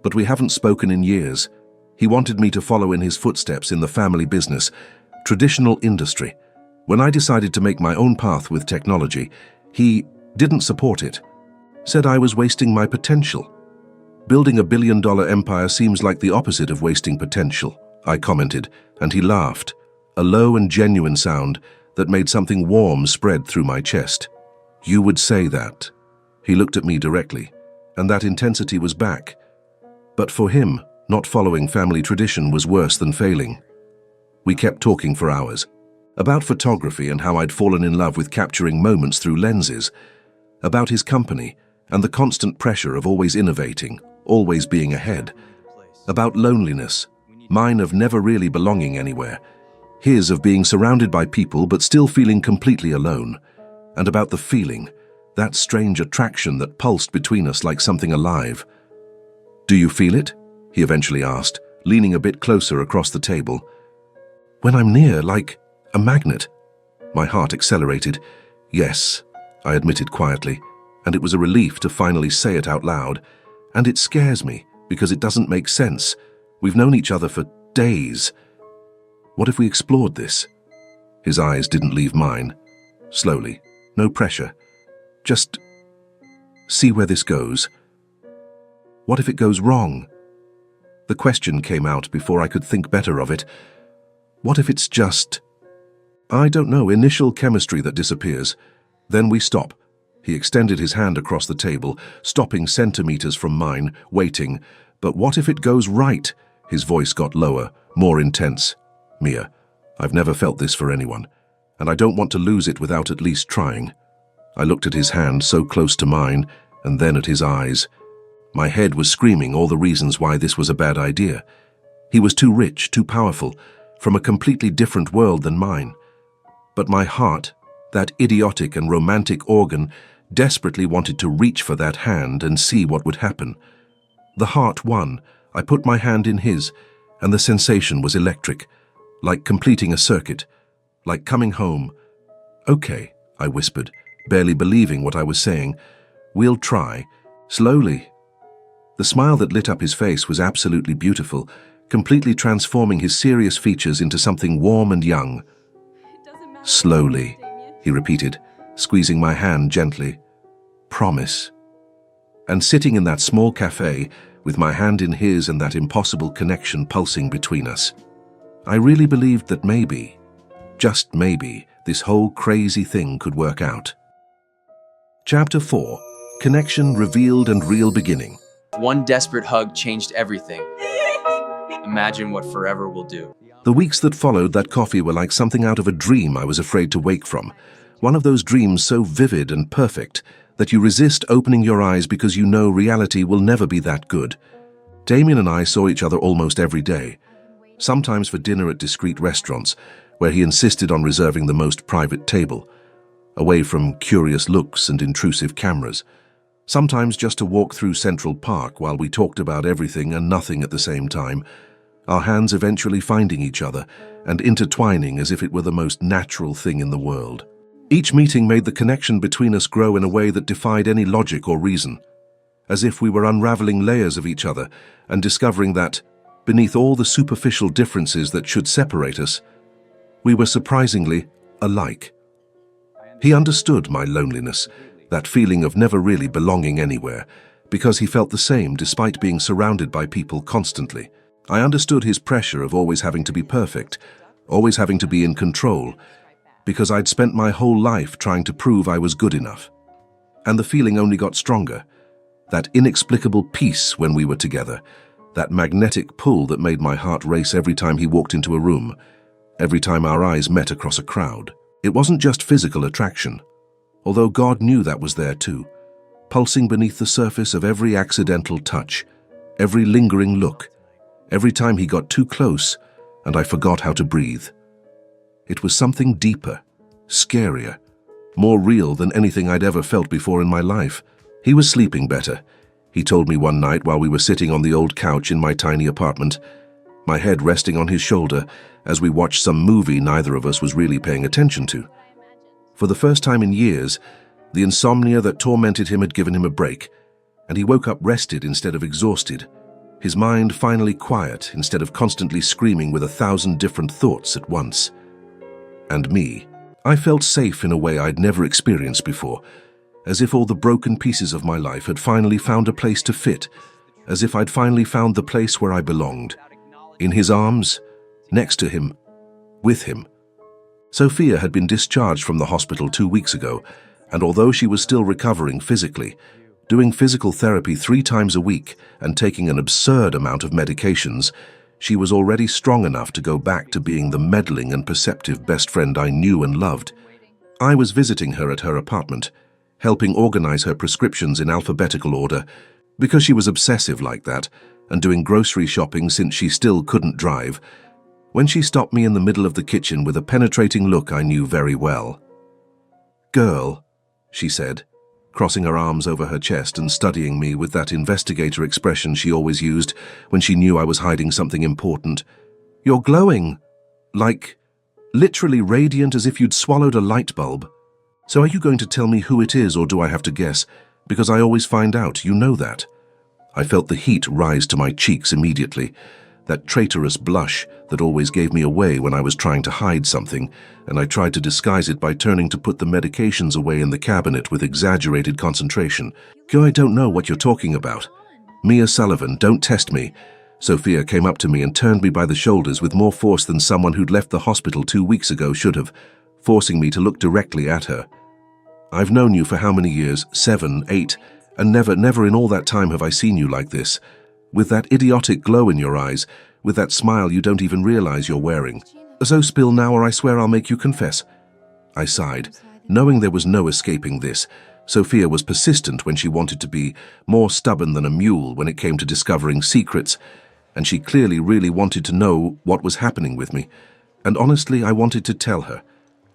"But we haven't spoken in years. He wanted me to follow in his footsteps in the family business, traditional industry. When I decided to make my own path with technology, he didn't support it. Said I was wasting my potential." "Building a billion-dollar empire seems like the opposite of wasting potential," I commented, and he laughed, a low and genuine sound that made something warm spread through my chest. "You would say that." He looked at me directly, and that intensity was back. But for him, not following family tradition was worse than failing. We kept talking for hours, about photography and how I'd fallen in love with capturing moments through lenses, about his company and the constant pressure of always innovating, always being ahead, about loneliness, mine of never really belonging anywhere, his of being surrounded by people but still feeling completely alone, and about the feeling, that strange attraction that pulsed between us like something alive. "Do you feel it?" he eventually asked, leaning a bit closer across the table. "When I'm near, like a magnet." My heart accelerated. "Yes," I admitted quietly, and it was a relief to finally say it out loud. "And it scares me, because it doesn't make sense. We've known each other for days. What if we explored this?" His eyes didn't leave mine. Slowly, no pressure. "Just see where this goes." "What if it goes wrong?" The question came out before I could think better of it. "What if it's just, I don't know, initial chemistry that disappears? Then we stop." He extended his hand across the table, stopping centimeters from mine, waiting. "But what if it goes right?" His voice got lower, more intense. "Mia, I've never felt this for anyone, and I don't want to lose it without at least trying." I looked at his hand so close to mine, and then at his eyes. My head was screaming all the reasons why this was a bad idea. He was too rich, too powerful, from a completely different world than mine. But my heart, that idiotic and romantic organ, desperately wanted to reach for that hand and see what would happen. The heart won. I put my hand in his, and the sensation was electric, like completing a circuit, like coming home. "Okay," I whispered, barely believing what I was saying. "We'll try. Slowly." The smile that lit up his face was absolutely beautiful, completely transforming his serious features into something warm and young. "Slowly," he repeated, squeezing my hand gently. "Promise." And sitting in that small cafe, with my hand in his and that impossible connection pulsing between us, I really believed that maybe, just maybe, this whole crazy thing could work out. Chapter 4. Connection Revealed and Real Beginning. One desperate hug changed everything. Imagine what forever will do. The weeks that followed that coffee were like something out of a dream I was afraid to wake from. One of those dreams so vivid and perfect that you resist opening your eyes because you know reality will never be that good. Damien and I saw each other almost every day, sometimes for dinner at discreet restaurants, where he insisted on reserving the most private table, away from curious looks and intrusive cameras. Sometimes just to walk through Central Park while we talked about everything and nothing at the same time, our hands eventually finding each other and intertwining as if it were the most natural thing in the world. Each meeting made the connection between us grow in a way that defied any logic or reason, as if we were unraveling layers of each other and discovering that, beneath all the superficial differences that should separate us, we were surprisingly alike. He understood my loneliness, that feeling of never really belonging anywhere, because he felt the same despite being surrounded by people constantly. I understood his pressure of always having to be perfect, always having to be in control, because I'd spent my whole life trying to prove I was good enough. And the feeling only got stronger, that inexplicable peace when we were together, that magnetic pull that made my heart race every time he walked into a room, every time our eyes met across a crowd. It wasn't just physical attraction, although God knew that was there too, pulsing beneath the surface of every accidental touch, every lingering look, every time he got too close and I forgot how to breathe. It was something deeper, scarier, more real than anything I'd ever felt before in my life. He was sleeping better, he told me one night while we were sitting on the old couch in my tiny apartment, my head resting on his shoulder as we watched some movie neither of us was really paying attention to. For the first time in years, the insomnia that tormented him had given him a break, and he woke up rested instead of exhausted, his mind finally quiet instead of constantly screaming with 1,000 different thoughts at once. And me, I felt safe in a way I'd never experienced before, as if all the broken pieces of my life had finally found a place to fit, as if I'd finally found the place where I belonged. In his arms, next to him, with him. Sophia had been discharged from the hospital 2 weeks ago, and although she was still recovering physically, doing physical therapy 3 times a week and taking an absurd amount of medications, she was already strong enough to go back to being the meddling and perceptive best friend I knew and loved. I was visiting her at her apartment, helping organize her prescriptions in alphabetical order, because she was obsessive like that, and doing grocery shopping since she still couldn't drive, when she stopped me in the middle of the kitchen with a penetrating look I knew very well. "Girl," she said, crossing her arms over her chest and studying me with that investigator expression she always used when she knew I was hiding something important. "You're glowing, like, literally radiant as if you'd swallowed a light bulb. So are you going to tell me who it is, or do I have to guess? Because I always find out, you know that." I felt the heat rise to my cheeks immediately, that traitorous blush that always gave me away when I was trying to hide something, and I tried to disguise it by turning to put the medications away in the cabinet with exaggerated concentration. "I don't know what you're talking about. Mia Sullivan, don't test me." Sophia came up to me and turned me by the shoulders with more force than someone who'd left the hospital 2 weeks ago should have, forcing me to look directly at her. "I've known you for how many years? 7, 8, and never in all that time have I seen you like this. With that idiotic glow in your eyes, with that smile you don't even realize you're wearing. So spill now or I swear I'll make you confess." I sighed, knowing there was no escaping this. Sophia was persistent when she wanted to be, more stubborn than a mule when it came to discovering secrets, and she clearly really wanted to know what was happening with me. And honestly, I wanted to tell her.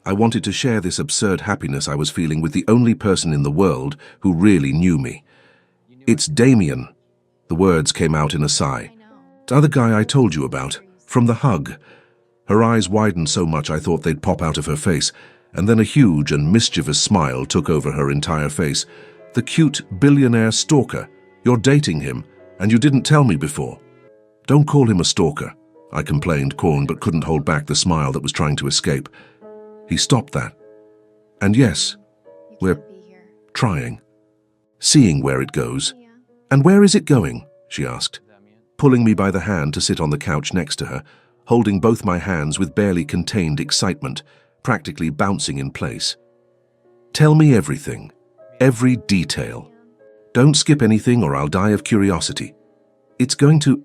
I wanted to share this absurd happiness I was feeling with the only person in the world who really knew me. "It's Damien." The words came out in a sigh. "The other guy I told you about, from the hug." Her eyes widened so much I thought they'd pop out of her face, and then a huge and mischievous smile took over her entire face. "The cute billionaire stalker. You're dating him, and you didn't tell me before." "Don't call him a stalker," I complained, corn, but couldn't hold back the smile that was trying to escape. He stopped that. "And yes, we're trying. Seeing where it goes." "And where is it going?" she asked, pulling me by the hand to sit on the couch next to her, holding both my hands with barely contained excitement, practically bouncing in place. "Tell me everything, every detail. Don't skip anything or I'll die of curiosity. It's going to—"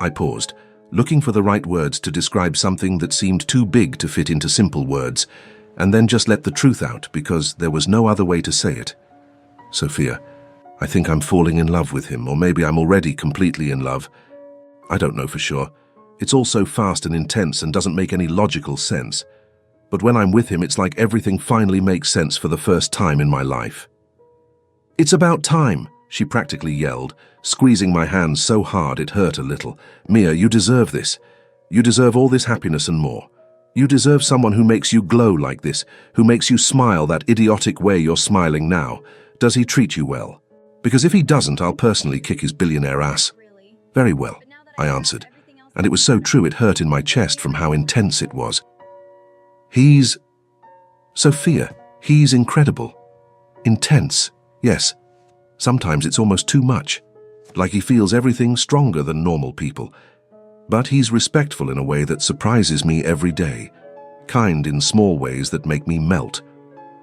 I paused, looking for the right words to describe something that seemed too big to fit into simple words, and then just let the truth out because there was no other way to say it. "Sophia, I think I'm falling in love with him, or maybe I'm already completely in love. I don't know for sure. It's all so fast and intense and doesn't make any logical sense. But when I'm with him, it's like everything finally makes sense for the first time in my life." "It's about time," she practically yelled, squeezing my hand so hard it hurt a little. "Mia, you deserve this. You deserve all this happiness and more. You deserve someone who makes you glow like this, who makes you smile that idiotic way you're smiling now. Does he treat you well? Because if he doesn't, I'll personally kick his billionaire ass." "Very well," I answered, and it was so true it hurt in my chest from how intense it was. "He's... Sophia, he's incredible. Intense, yes. Sometimes it's almost too much, like he feels everything stronger than normal people. But he's respectful in a way that surprises me every day, kind in small ways that make me melt,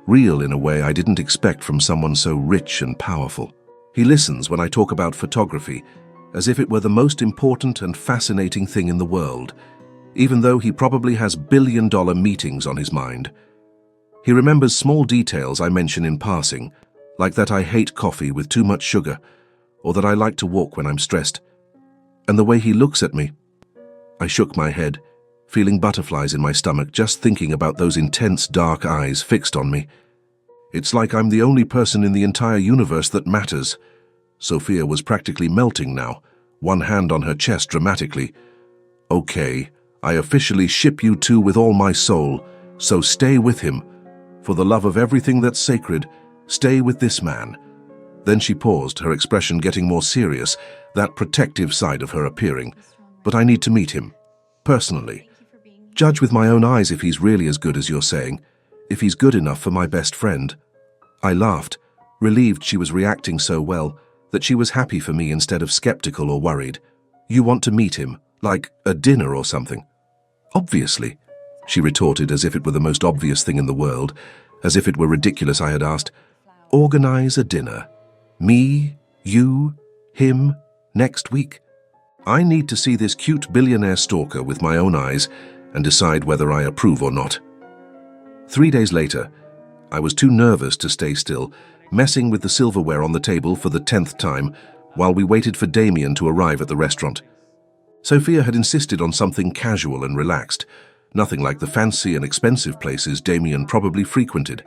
real in a way I didn't expect from someone so rich and powerful. He listens when I talk about photography, as if it were the most important and fascinating thing in the world, even though he probably has billion-dollar meetings on his mind. He remembers small details I mention in passing, like that I hate coffee with too much sugar, or that I like to walk when I'm stressed. And the way he looks at me. I shook my head, feeling butterflies in my stomach just thinking about those intense dark eyes fixed on me. It's like I'm the only person in the entire universe that matters. Sophia was practically melting now, one hand on her chest dramatically. "Okay, I officially ship you two with all my soul, so stay with him. For the love of everything that's sacred, stay with this man." Then she paused, her expression getting more serious, that protective side of her appearing. "But I need to meet him, personally. Judge with my own eyes if he's really as good as you're saying, if he's good enough for my best friend." I laughed, relieved she was reacting so well, that she was happy for me instead of skeptical or worried. "You want to meet him, like a dinner or something?" "Obviously," she retorted as if it were the most obvious thing in the world, as if it were ridiculous I had asked. "Organize a dinner. Me, you, him, next week. I need to see this cute billionaire stalker with my own eyes and decide whether I approve or not." 3 days later, I was too nervous to stay still, messing with the silverware on the table for the 10th time while we waited for Damien to arrive at the restaurant. Sophia had insisted on something casual and relaxed, nothing like the fancy and expensive places Damien probably frequented.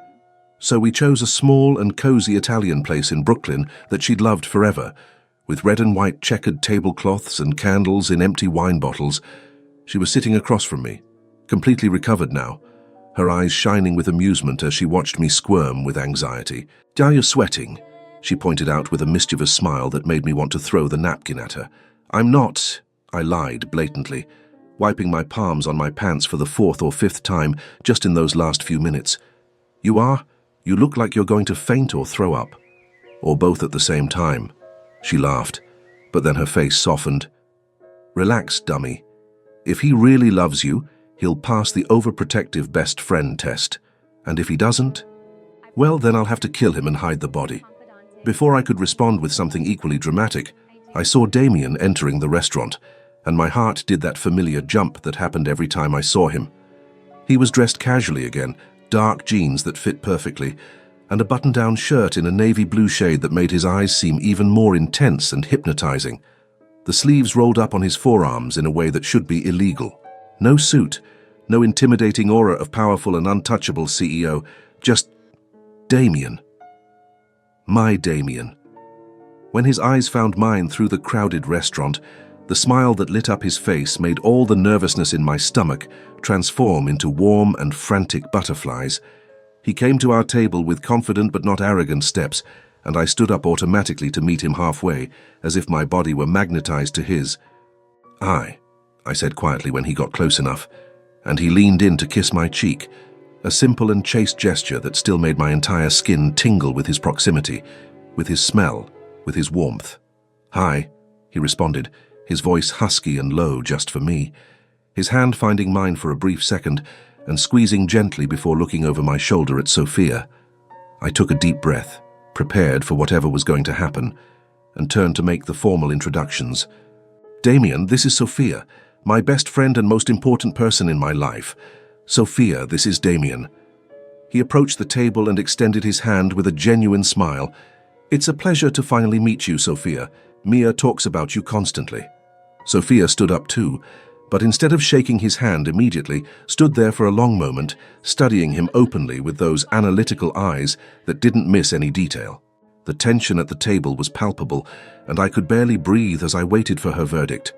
So we chose a small and cozy Italian place in Brooklyn that she'd loved forever, with red and white checkered tablecloths and candles in empty wine bottles. She was sitting across from me, completely recovered now, her eyes shining with amusement as she watched me squirm with anxiety. "Are you sweating?" she pointed out with a mischievous smile that made me want to throw the napkin at her. "I'm not," I lied blatantly, wiping my palms on my pants for the 4th or 5th time just in those last few minutes. "You are? You look like you're going to faint or throw up. Or both at the same time." She laughed, but then her face softened. "Relax, dummy. If he really loves you, he'll pass the overprotective best friend test. And if he doesn't, well, then I'll have to kill him and hide the body." Before I could respond with something equally dramatic, I saw Damien entering the restaurant, and my heart did that familiar jump that happened every time I saw him. He was dressed casually again, dark jeans that fit perfectly, and a button-down shirt in a navy blue shade that made his eyes seem even more intense and hypnotizing. The sleeves rolled up on his forearms in a way that should be illegal. No suit, No intimidating aura of powerful and untouchable CEO, just Damien. My Damien. When his eyes found mine through the crowded restaurant, the smile that lit up his face made all the nervousness in my stomach transform into warm and frantic butterflies. He came to our table with confident but not arrogant steps, and I stood up automatically to meet him halfway, as if my body were magnetized to his. I said quietly when he got close enough, and he leaned in to kiss my cheek, a simple and chaste gesture that still made my entire skin tingle with his proximity, with his smell, with his warmth. "Hi," he responded, his voice husky and low just for me, his hand finding mine for a brief second and squeezing gently before looking over my shoulder at Sophia. I took a deep breath, prepared for whatever was going to happen, and turned to make the formal introductions. "Damien, this is Sophia, my best friend and most important person in my life. Sophia, this is Damien." He approached the table and extended his hand with a genuine smile. "It's a pleasure to finally meet you, Sophia. Mia talks about you constantly." Sophia stood up too, but instead of shaking his hand immediately, stood there for a long moment, studying him openly with those analytical eyes that didn't miss any detail. The tension at the table was palpable, and I could barely breathe as I waited for her verdict.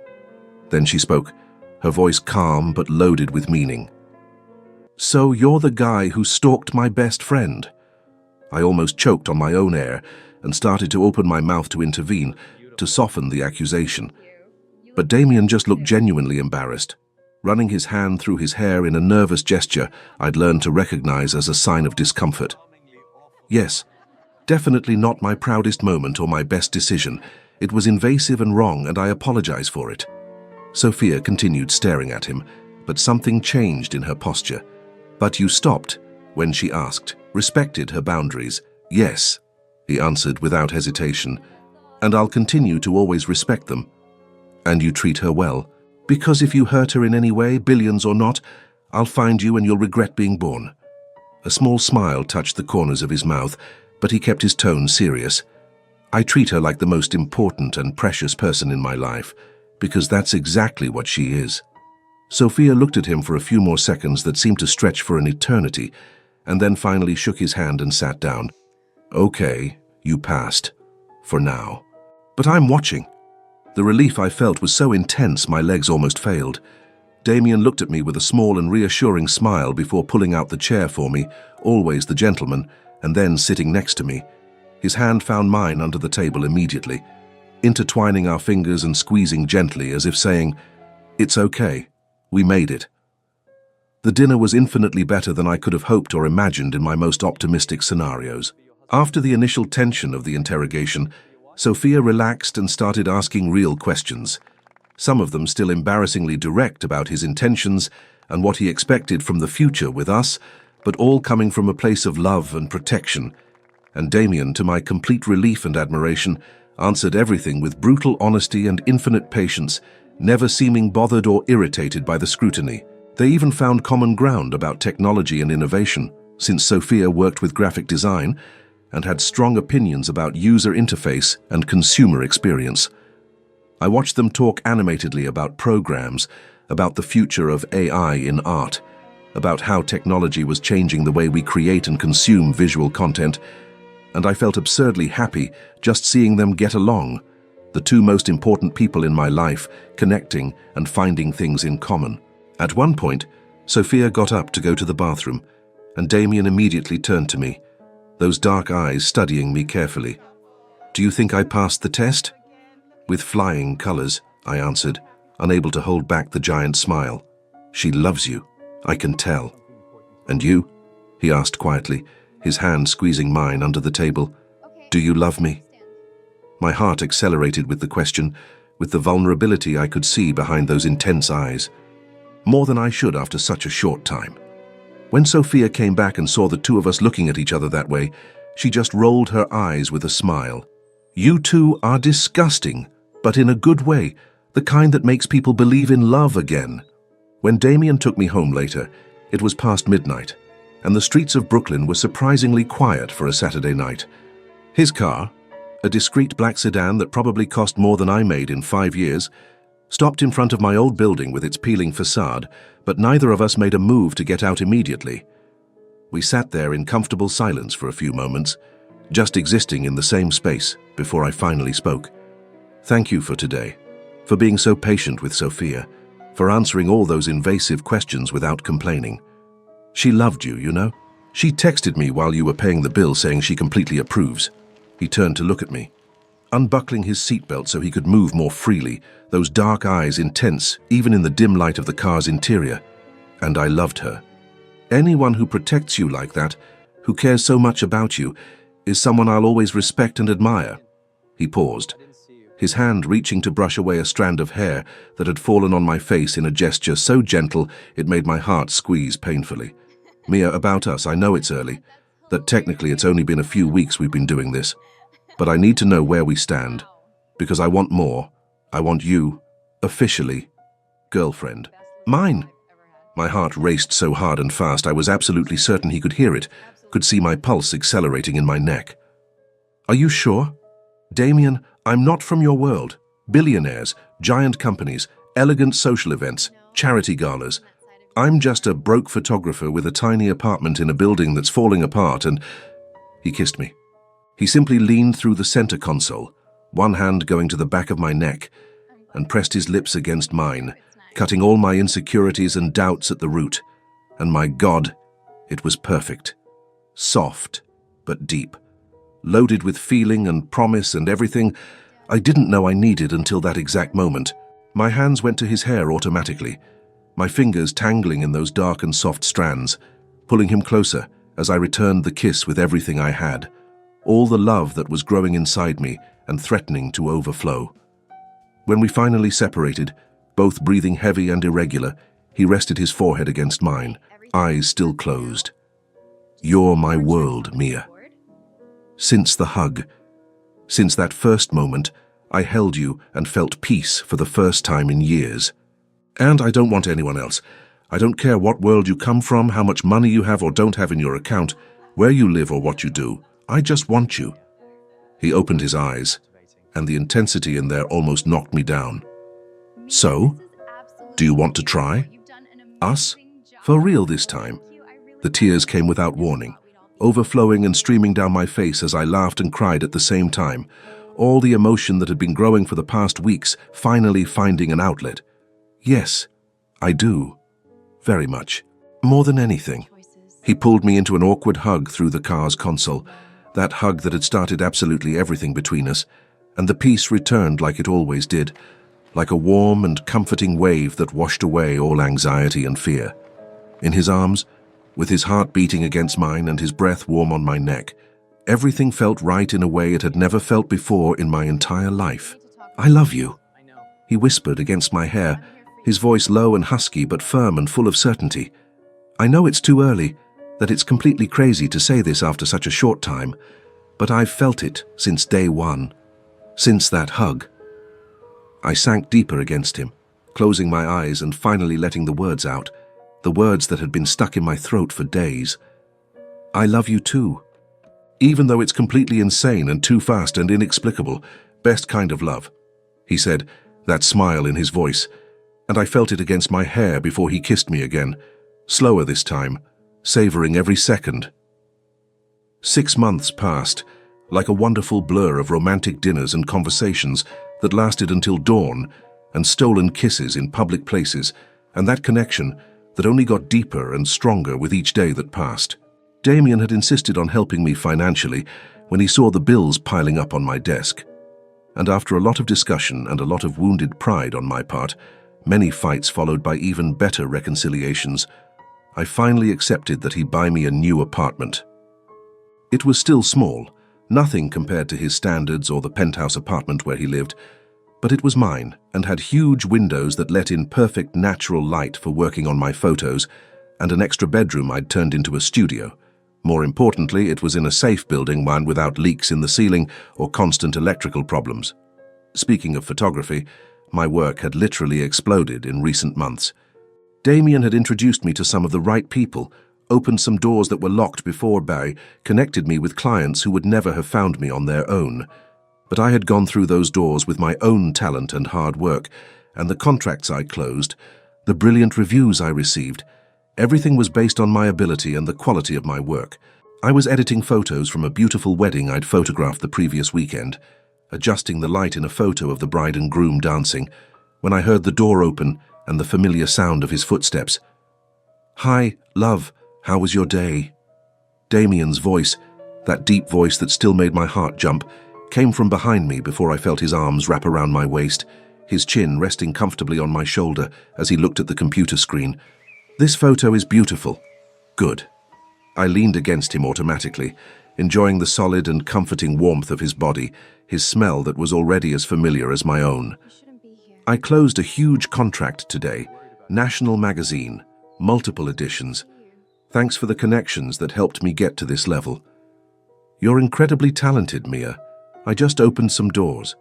Then she spoke, her voice calm but loaded with meaning. "So you're the guy who stalked my best friend?" I almost choked on my own air and started to open my mouth to intervene, to soften the accusation. But Damien just looked genuinely embarrassed, running his hand through his hair in a nervous gesture I'd learned to recognize as a sign of discomfort. "Yes, definitely not my proudest moment or my best decision. It was invasive and wrong, and I apologize for it." Sophia continued staring at him, but something changed in her posture. "But you stopped," when she asked, respected her boundaries. "Yes," he answered without hesitation, "and I'll continue to always respect them." "And you treat her well? Because if you hurt her in any way, billions or not, I'll find you and you'll regret being born." A small smile touched the corners of his mouth, but he kept his tone serious. "I treat her like the most important and precious person in my life, because that's exactly what she is." Sophia looked at him for a few more seconds that seemed to stretch for an eternity, and then finally shook his hand and sat down. "Okay, you passed. For now. But I'm watching." The relief I felt was so intense my legs almost failed. Damien looked at me with a small and reassuring smile before pulling out the chair for me, always the gentleman, and then sitting next to me. His hand found mine under the table immediately, intertwining our fingers and squeezing gently as if saying, "It's okay. We made it." The dinner was infinitely better than I could have hoped or imagined in my most optimistic scenarios. After the initial tension of the interrogation, Sophia relaxed and started asking real questions, some of them still embarrassingly direct about his intentions and what he expected from the future with us, but all coming from a place of love and protection. And Damien, to my complete relief and admiration, answered everything with brutal honesty and infinite patience, never seeming bothered or irritated by the scrutiny. They even found common ground about technology and innovation, since Sophia worked with graphic design and had strong opinions about user interface and consumer experience. I watched them talk animatedly about programs, about the future of AI in art, about how technology was changing the way we create and consume visual content, and I felt absurdly happy just seeing them get along, the two most important people in my life, connecting and finding things in common. At one point, Sophia got up to go to the bathroom, and Damien immediately turned to me, those dark eyes studying me carefully. "Do you think I passed the test?" "With flying colors," I answered, unable to hold back the giant smile. "She loves you, I can tell." "And you?" he asked quietly, his hand squeezing mine under the table. "Do you love me?" My heart accelerated with the question, with the vulnerability I could see behind those intense eyes. More than I should after such a short time. When Sophia came back and saw the two of us looking at each other that way, she just rolled her eyes with a smile. "You two are disgusting, but in a good way, the kind that makes people believe in love again." When Damien took me home later, it was past midnight, and the streets of Brooklyn were surprisingly quiet for a Saturday night. His car, a discreet black sedan that probably cost more than I made in 5 years, Stopped in front of my old building with its peeling facade, but neither of us made a move to get out immediately. We sat there in comfortable silence for a few moments, just existing in the same space before I finally spoke. Thank you for today, for being so patient with Sophia, for answering all those invasive questions without complaining. She loved you, you know. She texted me while you were paying the bill saying she completely approves. He turned to look at me, unbuckling his seatbelt so he could move more freely, those dark eyes intense even in the dim light of the car's interior. And I loved her. Anyone who protects you like that, who cares so much about you, is someone I'll always respect and admire. He paused, his hand reaching to brush away a strand of hair that had fallen on my face in a gesture so gentle it made my heart squeeze painfully. Mia, about us, I know it's early, that technically it's only been a few weeks we've been doing this, but I need to know where we stand, because I want more. I want you, officially, girlfriend. Mine. My heart raced so hard and fast I was absolutely certain he could hear it, could see my pulse accelerating in my neck. Are you sure? Damien, I'm not from your world. Billionaires, giant companies, elegant social events, charity galas. I'm just a broke photographer with a tiny apartment in a building that's falling apart and... He kissed me. He simply leaned through the center console, one hand going to the back of my neck, and pressed his lips against mine, cutting all my insecurities and doubts at the root. And my God, it was perfect. Soft, but deep. Loaded with feeling and promise and everything I didn't know I needed until that exact moment. My hands went to his hair automatically, my fingers tangling in those dark and soft strands, pulling him closer as I returned the kiss with everything I had, all the love that was growing inside me and threatening to overflow. When we finally separated, both breathing heavy and irregular, he rested his forehead against mine, eyes still closed. You're my world, Mia. Since the hug, since that first moment, I held you and felt peace for the first time in years. And I don't want anyone else. I don't care what world you come from, how much money you have or don't have in your account, where you live or what you do. I just want you. He opened his eyes, and the intensity in there almost knocked me down. So, do you want to try? Us? For real this time? The tears came without warning, overflowing and streaming down my face as I laughed and cried at the same time, all the emotion that had been growing for the past weeks finally finding an outlet. Yes, I do. Very much. More than anything. He pulled me into an awkward hug through the car's console, that hug that had started absolutely everything between us, and the peace returned like it always did, like a warm and comforting wave that washed away all anxiety and fear. In his arms, with his heart beating against mine and his breath warm on my neck, everything felt right in a way it had never felt before in my entire life. I love you, he whispered against my hair, his voice low and husky but firm and full of certainty. I know it's too early, that it's completely crazy to say this after such a short time, but I've felt it since day one, since that hug. I sank deeper against him, closing my eyes and finally letting the words out, the words that had been stuck in my throat for days. I love you too. Even though it's completely insane and too fast and inexplicable, best kind of love, he said, that smile in his voice, and I felt it against my hair before he kissed me again, slower this time, savoring every second. 6 months passed, like a wonderful blur of romantic dinners and conversations that lasted until dawn, and stolen kisses in public places, and that connection that only got deeper and stronger with each day that passed. Damien had insisted on helping me financially when he saw the bills piling up on my desk. And after a lot of discussion and a lot of wounded pride on my part, many fights followed by even better reconciliations, I finally accepted that he buy me a new apartment. It was still small, nothing compared to his standards or the penthouse apartment where he lived, but it was mine and had huge windows that let in perfect natural light for working on my photos, and an extra bedroom I'd turned into a studio. More importantly, it was in a safe building, one without leaks in the ceiling or constant electrical problems. Speaking of photography, my work had literally exploded in recent months. Damien had introduced me to some of the right people, opened some doors that were locked before, connected me with clients who would never have found me on their own. But I had gone through those doors with my own talent and hard work, and the contracts I closed, the brilliant reviews I received. Everything was based on my ability and the quality of my work. I was editing photos from a beautiful wedding I'd photographed the previous weekend, adjusting the light in a photo of the bride and groom dancing, when I heard the door open and the familiar sound of his footsteps. "Hi, love, how was your day?" Damien's voice, that deep voice that still made my heart jump, came from behind me before I felt his arms wrap around my waist, his chin resting comfortably on my shoulder as he looked at the computer screen. "This photo is beautiful." "Good." I leaned against him automatically, enjoying the solid and comforting warmth of his body, his smell that was already as familiar as my own. "I closed a huge contract today, national magazine, multiple editions. Thanks for the connections that helped me get to this level." "You're incredibly talented, Mia. I just opened some doors.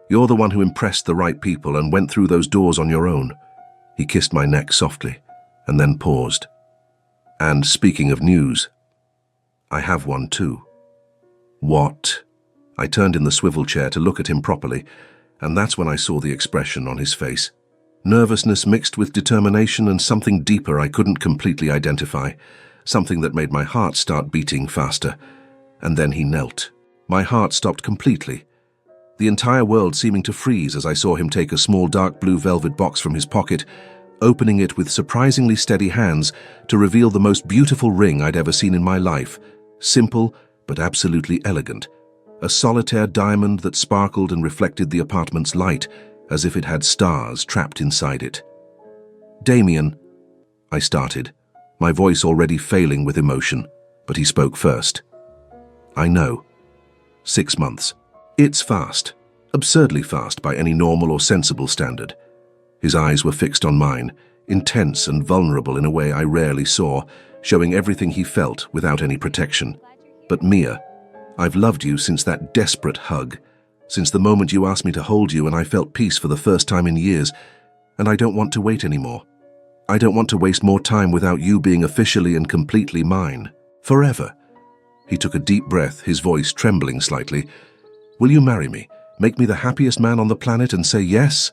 You're the one who impressed the right people and went through those doors on your own." He kissed my neck softly, and then paused. "And speaking of news, I have one too." "What?" I turned in the swivel chair to look at him properly, and that's when I saw the expression on his face. Nervousness mixed with determination and something deeper I couldn't completely identify, something that made my heart start beating faster. And then he knelt. My heart stopped completely, the entire world seeming to freeze as I saw him take a small dark blue velvet box from his pocket, opening it with surprisingly steady hands to reveal the most beautiful ring I'd ever seen in my life. Simple, but absolutely elegant. A solitaire diamond that sparkled and reflected the apartment's light, as if it had stars trapped inside it. "Damien," I started, my voice already failing with emotion, but he spoke first. "I know. 6 months. It's fast, absurdly fast by any normal or sensible standard." His eyes were fixed on mine, intense and vulnerable in a way I rarely saw, showing everything he felt without any protection. "But Mia, I've loved you since that desperate hug, since the moment you asked me to hold you and I felt peace for the first time in years, and I don't want to wait anymore. I don't want to waste more time without you being officially and completely mine. Forever." He took a deep breath, his voice trembling slightly. "Will you marry me, make me the happiest man on the planet and say yes?"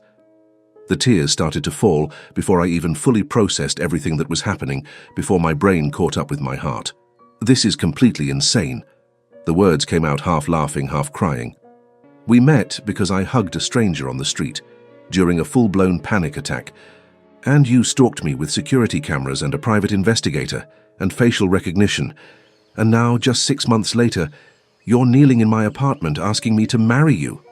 The tears started to fall before I even fully processed everything that was happening, before my brain caught up with my heart. "This is completely insane." The words came out half laughing, half crying. "We met because I hugged a stranger on the street during a full-blown panic attack, and you stalked me with security cameras and a private investigator and facial recognition. And now, just 6 months later, you're kneeling in my apartment asking me to marry you."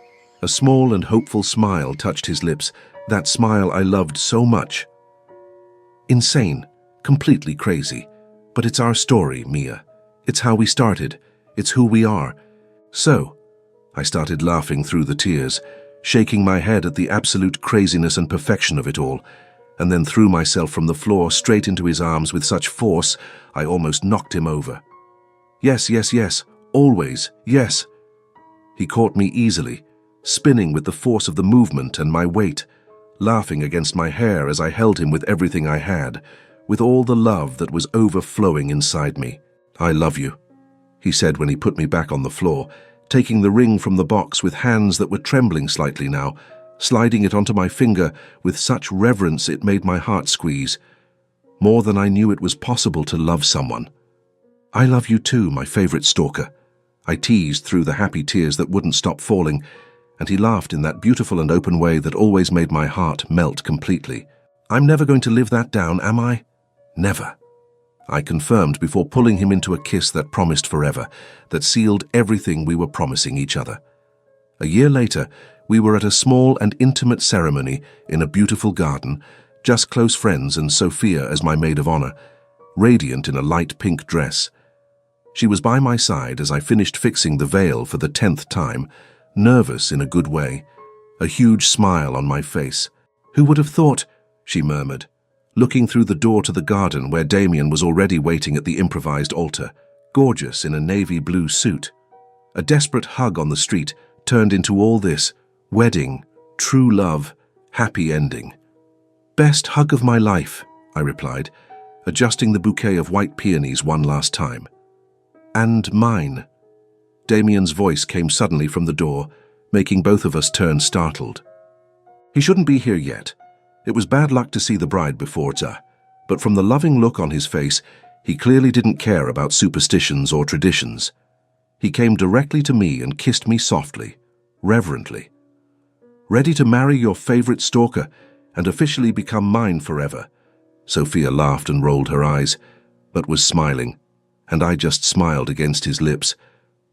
A small and hopeful smile touched his lips, that smile I loved so much. "Insane, completely crazy. But it's our story, Mia. It's how we started. It's who we are. So," I started laughing through the tears, shaking my head at the absolute craziness and perfection of it all, and then threw myself from the floor straight into his arms with such force I almost knocked him over. "Yes, yes, yes, always, yes." He caught me easily, spinning with the force of the movement and my weight, laughing against my hair as I held him with everything I had, with all the love that was overflowing inside me. "I love you," he said when he put me back on the floor, taking the ring from the box with hands that were trembling slightly now, sliding it onto my finger with such reverence it made my heart squeeze. More than I knew it was possible to love someone. "I love you too, my favorite stalker," I teased through the happy tears that wouldn't stop falling, and he laughed in that beautiful and open way that always made my heart melt completely. "I'm never going to live that down, am I?" "Never," I confirmed before pulling him into a kiss that promised forever, that sealed everything we were promising each other. A year later, we were at a small and intimate ceremony in a beautiful garden, just close friends and Sophia as my maid of honor, radiant in a light pink dress. She was by my side as I finished fixing the veil for the 10th time, nervous in a good way, a huge smile on my face. "Who would have thought?" she murmured, looking through the door to the garden where Damien was already waiting at the improvised altar, gorgeous in a navy blue suit. A desperate hug on the street turned into all this: wedding, true love, happy ending. "Best hug of my life," I replied, adjusting the bouquet of white peonies one last time. "And mine." Damien's voice came suddenly from the door, making both of us turn startled. He shouldn't be here yet. It was bad luck to see the bride before ta, but from the loving look on his face, he clearly didn't care about superstitions or traditions. He came directly to me and kissed me softly, reverently. Ready to marry your favorite stalker and officially become mine forever. Sophia laughed and rolled her eyes, but was smiling, and I just smiled against his lips,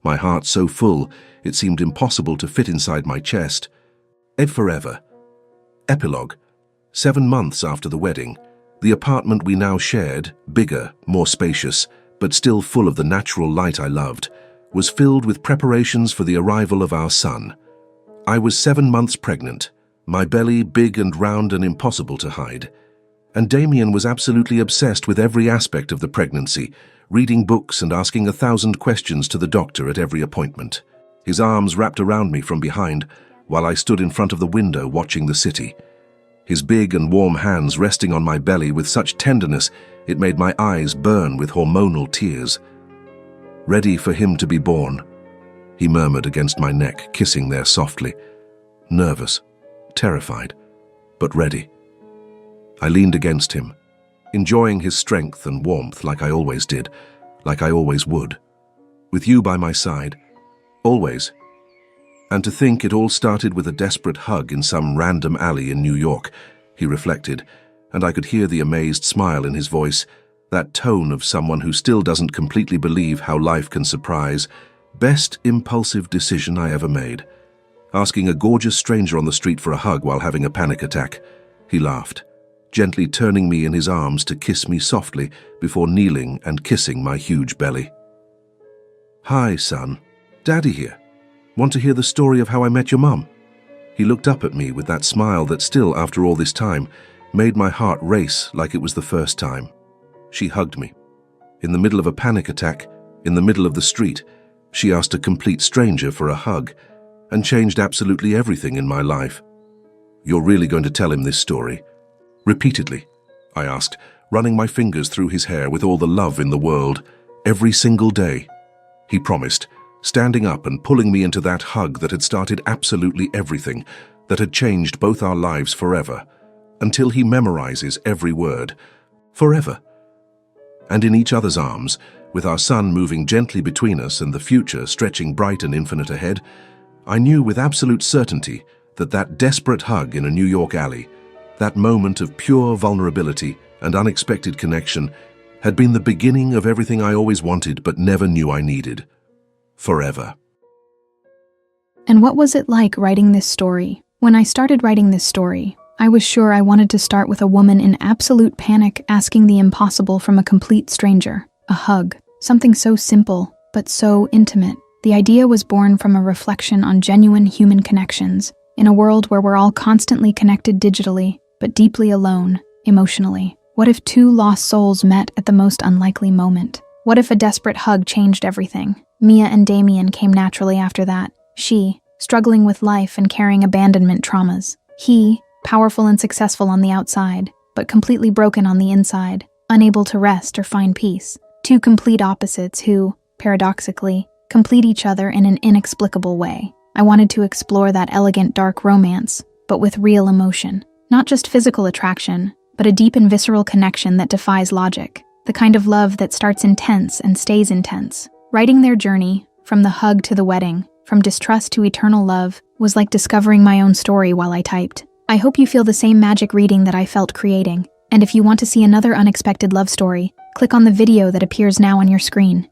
my heart so full it seemed impossible to fit inside my chest. Ed forever. Epilogue. 7 months after the wedding, the apartment we now shared, bigger, more spacious, but still full of the natural light I loved, was filled with preparations for the arrival of our son. I was 7 months pregnant, my belly big and round and impossible to hide. And Damien was absolutely obsessed with every aspect of the pregnancy, reading books and asking 1,000 questions to the doctor at every appointment. His arms wrapped around me from behind, while I stood in front of the window watching the city. His big and warm hands resting on my belly with such tenderness it made my eyes burn with hormonal tears. Ready for him to be born, he murmured against my neck, kissing there softly. Nervous, terrified, but ready. I leaned against him, enjoying his strength and warmth like I always did, like I always would. With you by my side, always. And to think it all started with a desperate hug in some random alley in New York, he reflected, and I could hear the amazed smile in his voice, that tone of someone who still doesn't completely believe how life can surprise. Best impulsive decision I ever made. Asking a gorgeous stranger on the street for a hug while having a panic attack. He laughed, gently turning me in his arms to kiss me softly before kneeling and kissing my huge belly. Hi, son. Daddy here. Want to hear the story of how I met your mum? He looked up at me with that smile that still, after all this time, made my heart race like it was the first time. She hugged me. In the middle of a panic attack, in the middle of the street, she asked a complete stranger for a hug and changed absolutely everything in my life. You're really going to tell him this story? Repeatedly, I asked, running my fingers through his hair with all the love in the world, every single day. He promised, standing up and pulling me into that hug that had started absolutely everything, that had changed both our lives forever, until he memorizes every word. Forever. And in each other's arms, with our son moving gently between us and the future stretching bright and infinite ahead, I knew with absolute certainty that that desperate hug in a New York alley, that moment of pure vulnerability and unexpected connection, had been the beginning of everything I always wanted but never knew I needed. Forever. And what was it like writing this story? When I started writing this story, I was sure I wanted to start with a woman in absolute panic asking the impossible from a complete stranger. A hug. Something so simple, but so intimate. The idea was born from a reflection on genuine human connections, in a world where we're all constantly connected digitally, but deeply alone, emotionally. What if two lost souls met at the most unlikely moment? What if a desperate hug changed everything? Mia and Damien came naturally after that. She, struggling with life and carrying abandonment traumas. He, powerful and successful on the outside, but completely broken on the inside, unable to rest or find peace. Two complete opposites who, paradoxically, complete each other in an inexplicable way. I wanted to explore that elegant dark romance, but with real emotion. Not just physical attraction, but a deep and visceral connection that defies logic. The kind of love that starts intense and stays intense. Writing their journey, from the hug to the wedding, from distrust to eternal love, was like discovering my own story while I typed. I hope you feel the same magic reading that I felt creating. And if you want to see another unexpected love story, click on the video that appears now on your screen.